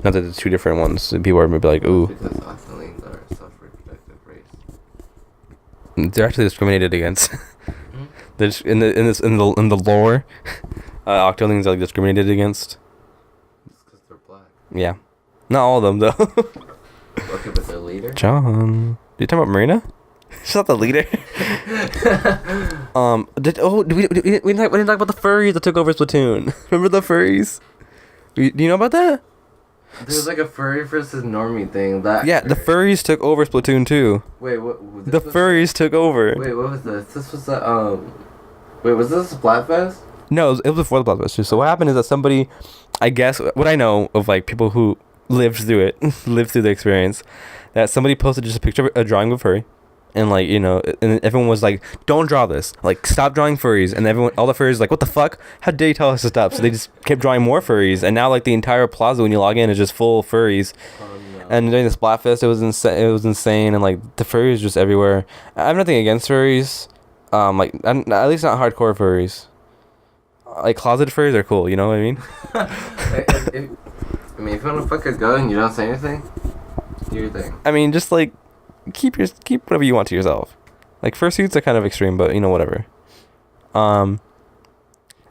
C: not that there's 2 different ones. People are maybe like, ooh.
D: Because Octolings are a self-reproductive race.
C: They're actually discriminated against. They're just, in the lore, Octolings are like discriminated against.
D: It's because they're black.
C: Yeah, not all of them though.
D: Okay, but their leader.
C: John, you talking about Marina? She's not the leader. We didn't talk about the furries that took over Splatoon. Remember the furries? Do you know about that?
D: There's like a furry versus normie thing.
C: The furries took over Splatoon 2.
D: Wait, what?
C: The furries took over.
D: Wait, what was this? This was Wait, was this a Splatfest?
C: No, it was before the Splatfest too. So what happened is that somebody, I guess, what I know of like people who lived through it, lived through the experience, that somebody posted just a picture of a drawing of a furry, And like, you know, and everyone was like, don't draw this, like stop drawing furries. And everyone, all the furries like, what the fuck, how dare you tell us to stop? So they just kept drawing more furries, and now like the entire plaza when you log in is just full of furries. And during the Splatfest, it was insane, and like the furries just everywhere. I have nothing against furries, like at least not hardcore furries. Like closet furries are cool, you know what I mean?
D: If you want to fucking go and you don't say anything, do your thing.
C: I mean, just like keep whatever you want to yourself. Like fursuits are kind of extreme, but you know, whatever. And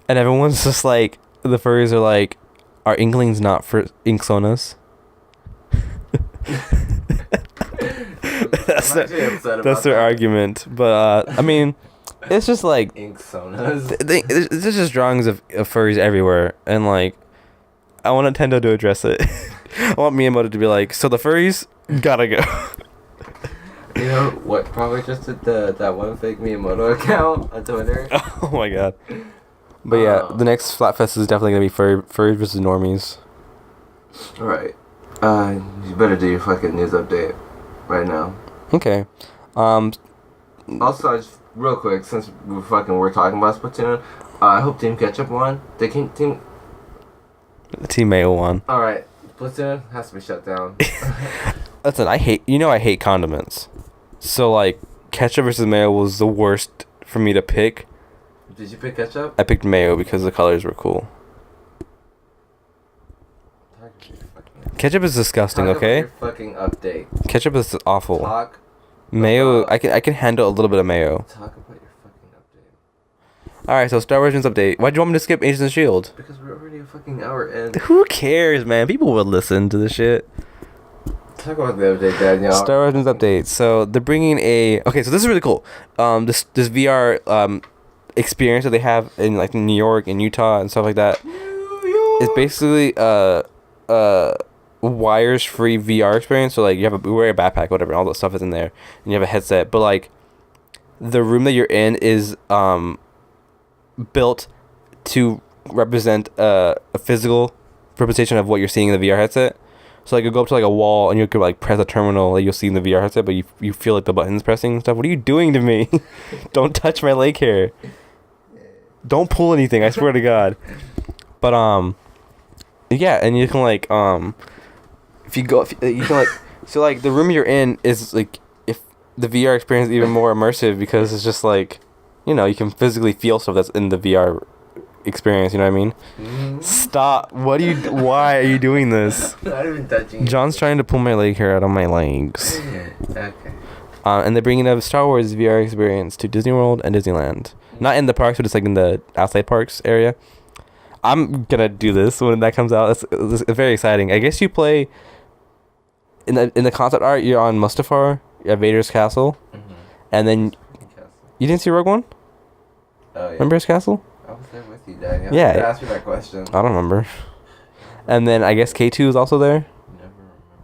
C: everyone's just like, the furries are like, are inklings not for inksonas? That's their argument, but I mean, it's just like
D: Inksonas.
C: There's just drawings of furries everywhere, and like, I want Nintendo to address it. I want Miyamoto to be like, so the furries gotta go.
D: You know what? Probably just that one fake Miyamoto account on Twitter.
C: Oh my god. But yeah, the next Flatfest is definitely gonna be furries versus normies.
D: All right. You better do your fucking news update right now.
C: Okay.
D: Also, just real quick, since we're talking about Splatoon, I hope Team Ketchup won. Team
C: Mayo won.
D: All right, Splatoon has to be shut down.
C: Listen, I hate condiments. So like, ketchup versus mayo was the worst for me to pick.
D: Did you pick ketchup?
C: I picked mayo because the colors were cool. Ketchup is disgusting,
D: Talk
C: okay?
D: about your fucking update.
C: Ketchup is awful.
D: Talk
C: Mayo,
D: about-
C: I can handle a little bit of mayo.
D: Talk about your fucking update.
C: Alright, so Star Wars news update. Why'd you want me to skip Agents of S.H.I.E.L.D.?
D: Because we're already a fucking hour in.
C: Who cares, man? People will listen to this shit.
D: Talk about the update, Daniel.
C: Star Wars news update. So they're bringing okay, so this is really cool. This VR experience that they have in like New York and Utah and stuff like that. It's basically wires free VR experience. So like, you wear a backpack, whatever, and all that stuff is in there, and you have a headset. But like, the room that you're in is built to represent a physical representation of what you're seeing in the VR headset. So like, you go up to like a wall and you could like press a terminal that you'll see in the VR headset, but you feel like the buttons pressing and stuff. What are you doing to me? Don't touch my leg hair. Don't pull anything, I swear to God. But yeah, and you can like if you can like, so like, the room you're in is like, if the VR experience is even more immersive, because it's just like, you know, you can physically feel stuff that's in the VR experience, you know what I mean? Mm-hmm. Stop. Why are you doing this?
D: Not even touching it.
C: John's trying to pull my leg hair out of my legs.
D: Okay.
C: And they're bringing a Star Wars VR experience to Disney World and Disneyland. Not in the parks, but just like in the outside parks area. I'm gonna do this when that comes out. It's very exciting. I guess you play in the concept art. You're on Mustafar, you're at Vader's castle, and then you didn't see Rogue One.
D: Oh yeah.
C: Remember his castle?
D: I was there with you, Daniel.
C: Yeah.
D: You asked me that question.
C: I don't remember. And then I guess K2 is also there.
D: Never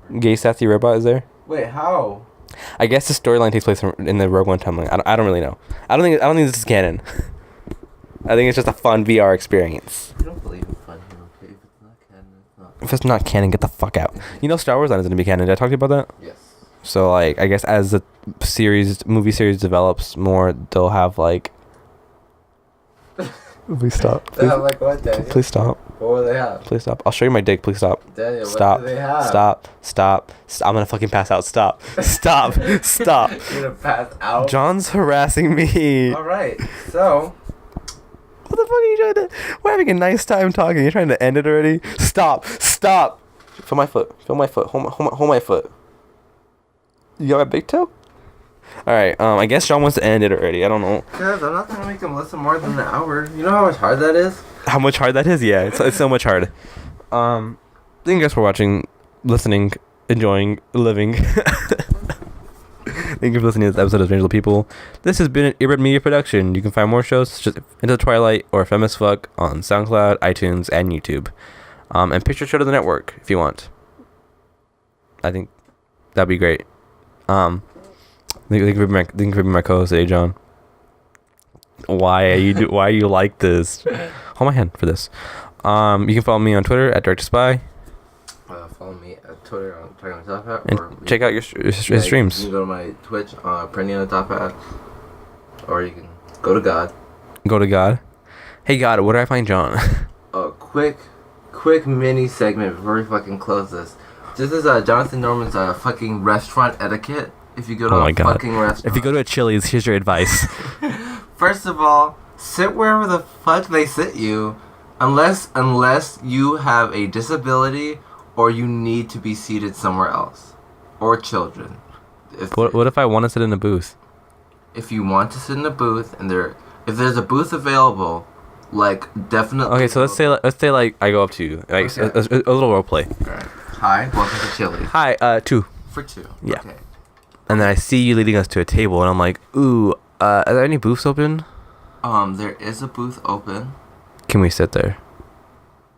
D: remember.
C: Gay Sassy Robot is there.
D: Wait, how?
C: I guess the storyline takes place in the Rogue One timeline. I don't really know. I don't think this is canon. I think it's just a fun VR experience.
D: I don't believe in fun here, okay? If it's not canon, it's not.
C: If it's not canon, get the fuck out. You know, Star Wars isn't gonna be canon. Did I talk to you about that?
D: Yes.
C: So like, I guess as the movie series develops more, they'll have like. Please stop.
D: They have like what, Daniel?
C: Please stop.
D: What will they have?
C: Please stop. I'll show you my dick. Please stop.
D: Daniel,
C: Stop.
D: what do they have?
C: Stop. I'm gonna fucking pass out. Stop. Stop. Stop.
D: You're gonna pass out?
C: John's harassing me.
D: Alright, so.
C: What the fuck are you trying to? We're having a nice time talking. You're trying to end it already? Stop. Feel my foot. Hold my foot. You got my big toe? Alright, I guess John wants to end it already. I don't know.
D: Cause I'm not gonna make him listen more than an hour. You know how much hard that is?
C: How much hard that is? Yeah, it's so much hard. Thank you guys for watching, listening, enjoying, living. Thank you for listening to this episode of Strange Little People. This has been an Earbud Media production. You can find more shows such as Into the Twilight or Feminist Fuck on SoundCloud, iTunes, and YouTube. And pitch your show to the network if you want. I think that'd be great. Thank you for being my co-host today, John. Why are you like this? Hold my hand for this. You can follow me on Twitter at DirectSpy.
D: Follow follow me at Twitter on Talking on the Top Hat.
C: And
D: Or
C: check out your streams.
D: You can go to my Twitch, Printing on the Top Hat. Or you can go to God.
C: Go to God. Hey God, where do I find John?
D: A quick mini segment before we fucking close this. This is Jonathan Norman's fucking restaurant etiquette. If you go to a fucking restaurant.
C: If you go to a Chili's, here's your advice.
D: First of all, sit wherever the fuck they sit you. Unless you have a disability or you need to be seated somewhere else. Or children.
C: What if I want to sit in a booth?
D: If you want to sit in a booth and if there's a booth available, like definitely.
C: Okay, so let's say like I go up to you, like
D: Okay.
C: a little role play.
D: Alright. Hi, welcome to Chili's.
C: Hi, 2.
D: For 2.
C: Yeah.
D: Okay.
C: And then I see you leading us to a table, and I'm like, ooh, are there any booths open?
D: There is a booth open.
C: Can we sit there?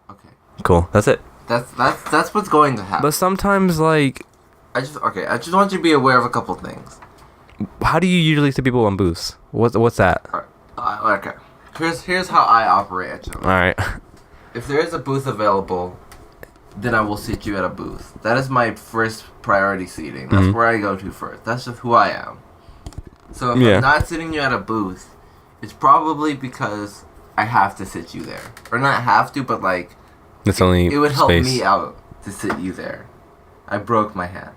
D: Okay.
C: Cool. That's it.
D: That's what's going to happen.
C: But sometimes, like,
D: I just want you to be aware of a couple things.
C: how do you usually sit people on booths? What's that?
D: Okay. Here's how I operate at Chili's.
C: All right.
D: If there is a booth available, then I will sit you at a booth. That is my first priority seating. That's where I go to first. That's just who I am. So if I'm not sitting you at a booth, it's probably because I have to sit you there. Or not have to, but like
C: It's only
D: it would help
C: space.
D: me out to sit you there. I broke my hand.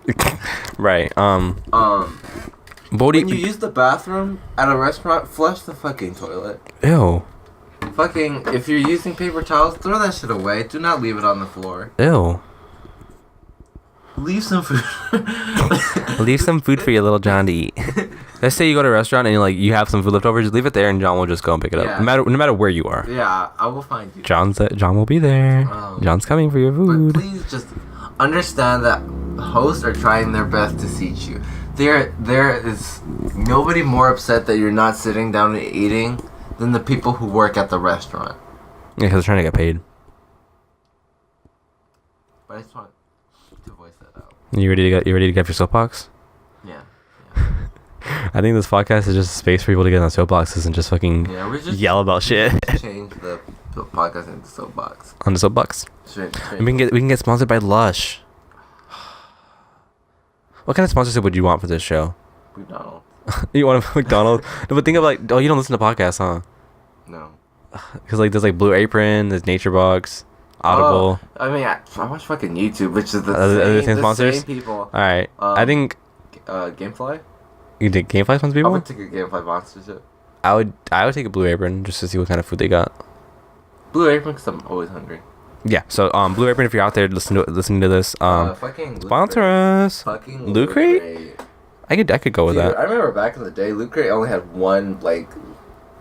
C: Right.
D: When you use the bathroom at a restaurant, flush the fucking toilet.
C: Ew.
D: Fucking, if you're using paper towels, throw that shit away. Do not leave it on the floor.
C: Ew.
D: Leave some food.
C: Leave some food for your little John to eat. Let's say you go to a restaurant and you have some food left over, just leave it there and John will just go and pick it up. No matter where you are.
D: Yeah, I will find you.
C: John will be there. John's coming for your food.
D: But please just understand that hosts are trying their best to seat you. There is nobody more upset that you're not sitting down and eating than the people who work at the restaurant.
C: Yeah, because they're trying to get paid.
D: But I just want to voice that out.
C: You ready to get your soapbox?
D: Yeah.
C: I think this podcast is just a space for people to get on soapboxes and just fucking yell about shit.
D: Change the podcast into soapbox.
C: On the soapbox.
D: Straight.
C: We can get sponsored by Lush. What kind of sponsorship would you want for this show?
D: McDonald's.
C: You want a McDonald's? No, but think of like, you don't listen to podcasts, huh?
D: No.
C: Because like there's like Blue Apron, there's Nature Box, Audible.
D: I mean, I watch fucking YouTube, which is
C: the same sponsors?
D: Same people.
C: All right, I think.
D: Gamefly.
C: You think Gamefly sponsors people?
D: I would take a Gamefly sponsorship.
C: I would take a Blue Apron just to see what kind of food they got.
D: Blue Apron, because I'm always hungry.
C: Yeah, so Blue Apron, if you're out there listening to this,
D: fucking
C: sponsor us.
D: Fucking
C: Loot Crate? I could go with
D: Dude,
C: that.
D: I remember back in the day, Loot Crate only had one like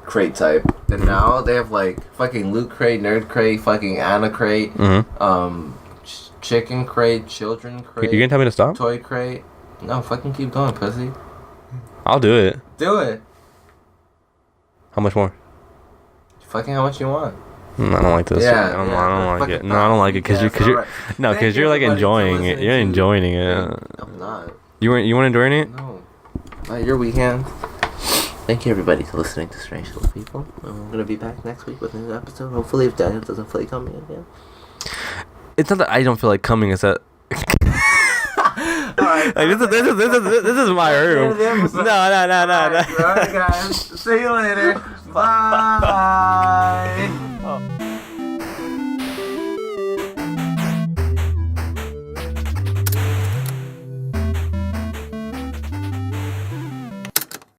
D: crate type, and now they have like fucking Loot Crate, Nerd Crate, fucking Anna Crate, Chicken Crate, Children Crate.
C: You gonna tell me to stop?
D: Toy Crate. No, fucking keep going, pussy.
C: I'll do it.
D: Do it.
C: How much more?
D: Fucking how much you want.
C: I don't like this.
D: Yeah,
C: I don't
D: yeah,
C: like it. No, I don't like it because you're like enjoying it. You're enjoying it.
D: I'm not.
C: You weren't enjoying it?
D: No. Not your weekend. Thank you everybody for listening to Strange Little People. I'm gonna be back next week with a new episode. Hopefully, if Daniel doesn't feel like coming again.
C: It's not that I don't feel like coming. It's that.
D: Alright.
C: Like, this is my room. No.
D: Alright, guys. See you later. Bye.